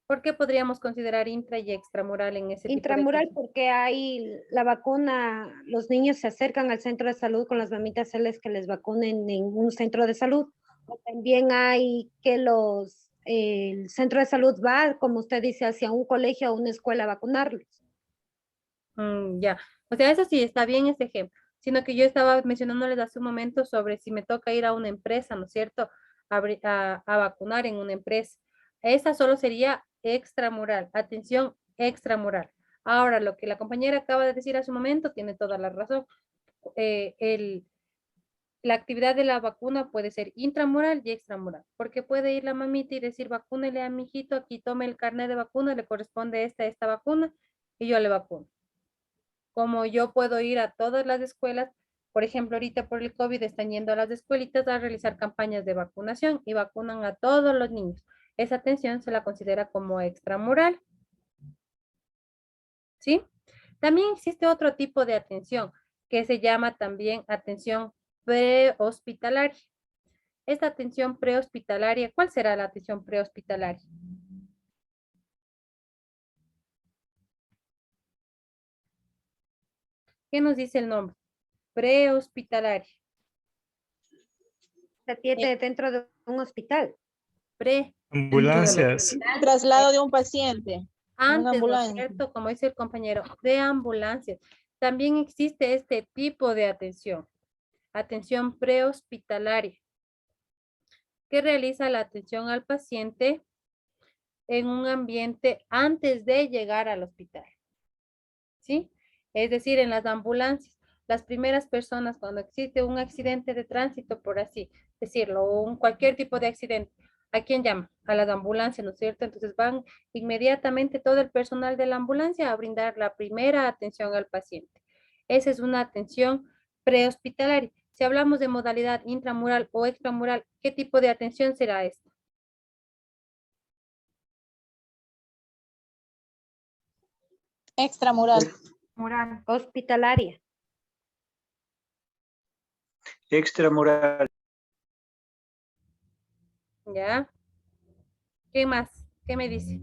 [SPEAKER 1] ¿Por qué podríamos considerar intra y extramural en ese tipo de
[SPEAKER 11] Intramural
[SPEAKER 1] atención?
[SPEAKER 11] porque hay la vacuna, los niños se acercan al centro de salud con las mamitas hacerles que les vacunen en un centro de salud. O también hay que el centro de salud va, como usted dice, hacia un colegio o una escuela a vacunarlos.
[SPEAKER 1] Ya, o sea, eso sí, está bien ese ejemplo, sino que yo estaba mencionándoles hace un momento sobre si me toca ir a una empresa, ¿no es cierto?, a vacunar en una empresa. Esa solo sería extramural, atención extramural. Ahora, lo que la compañera acaba de decir hace un momento tiene toda la razón. La actividad de la vacuna puede ser intramural y extramural, porque puede ir la mamita y decir, vacúnele a mi hijito, aquí tome el carnet de vacuna, le corresponde esta vacuna, y yo le vacuno. Como yo puedo ir a todas las escuelas, por ejemplo, ahorita por el COVID están yendo a las escuelitas a realizar campañas de vacunación y vacunan a todos los niños. Esa atención se la considera como extramural. ¿Sí? También existe otro tipo de atención que se llama también atención prehospitalaria. Esta atención prehospitalaria, ¿cuál será la atención prehospitalaria? ¿Qué nos dice el nombre? Prehospitalaria.
[SPEAKER 11] Se atiende dentro de un hospital.
[SPEAKER 13] Ambulancias.
[SPEAKER 6] Traslado de un paciente.
[SPEAKER 1] Antes, ¿no es
[SPEAKER 6] ambulancia.
[SPEAKER 1] cierto? Como dice el compañero, de ambulancias. También existe este tipo de atención prehospitalaria, que realiza la atención al paciente en un ambiente antes de llegar al hospital. ¿Sí? Es decir, en las ambulancias, las primeras personas cuando existe un accidente de tránsito, por así decirlo, o cualquier tipo de accidente, ¿a quién llama? A las ambulancias, ¿no es cierto? Entonces van inmediatamente todo el personal de la ambulancia a brindar la primera atención al paciente. Esa es una atención prehospitalaria. Si hablamos de modalidad intramural o extramural, ¿qué tipo de atención será esta?
[SPEAKER 6] Extramural.
[SPEAKER 11] Mural. Hospitalaria.
[SPEAKER 8] Extramural.
[SPEAKER 1] ¿Ya? ¿Qué más? ¿Qué me dice?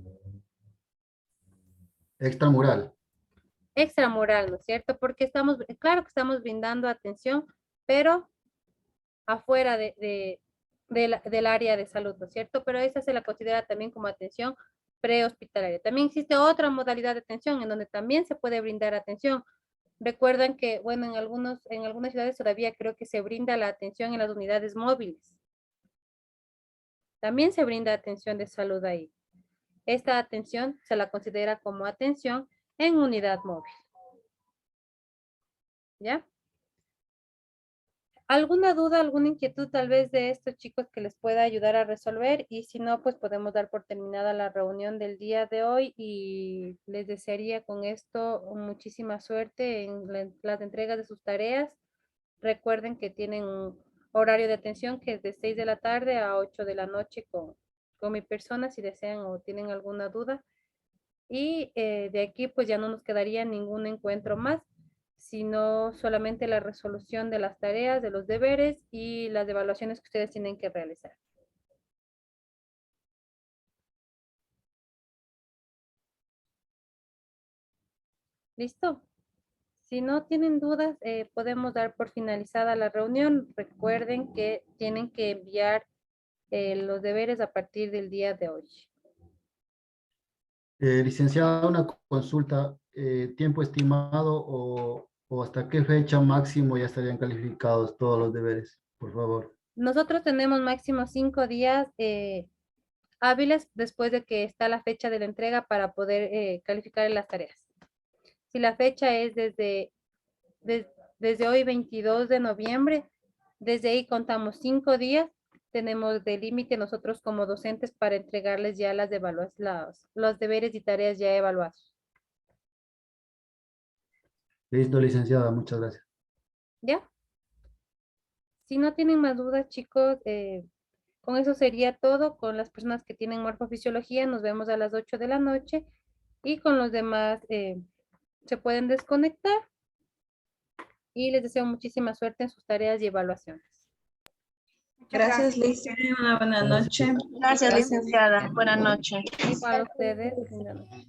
[SPEAKER 14] Extramural.
[SPEAKER 1] Extramural, ¿no es cierto? Porque claro que estamos brindando atención, pero afuera del área de salud, ¿no es cierto? Pero esa se la considera también como atención prehospitalaria. También existe otra modalidad de atención en donde también se puede brindar atención. Recuerdan que, bueno, en algunas ciudades todavía creo que se brinda la atención en las unidades móviles. También se brinda atención de salud ahí. Esta atención se la considera como atención en unidad móvil. ¿Ya? ¿Alguna duda, alguna inquietud tal vez de estos chicos que les pueda ayudar a resolver? Y si no, pues podemos dar por terminada la reunión del día de hoy y les desearía con esto muchísima suerte en las entregas de sus tareas. Recuerden que tienen un horario de atención que es de 6 de la tarde a 8 de la noche con mi persona si desean o tienen alguna duda. Y de aquí pues ya no nos quedaría ningún encuentro más, sino solamente la resolución de las tareas, de los deberes y las evaluaciones que ustedes tienen que realizar. ¿Listo? Si no tienen dudas, podemos dar por finalizada la reunión. Recuerden que tienen que enviar los deberes a partir del día de hoy.
[SPEAKER 14] Licenciada, una consulta, tiempo estimado o o hasta qué fecha máximo ya estarían calificados todos los deberes, por favor.
[SPEAKER 1] Nosotros tenemos máximo 5 días hábiles después de que está la fecha de la entrega para poder calificar en las tareas. Si la fecha es desde hoy 22 de noviembre, desde ahí contamos 5 días, tenemos de límite nosotros como docentes para entregarles ya las los deberes y tareas ya evaluados.
[SPEAKER 14] Listo, licenciada, muchas gracias.
[SPEAKER 1] ¿Ya? Si no tienen más dudas, chicos, con eso sería todo. Con las personas que tienen morfofisiología, nos vemos a las 8 de la noche. Y con los demás, se pueden desconectar. Y les deseo muchísima suerte en sus tareas y evaluaciones.
[SPEAKER 10] Gracias, Lice. Una buena noche.
[SPEAKER 3] Gracias, licenciada. Buenas noches.
[SPEAKER 1] Igual a ustedes. Linda noche.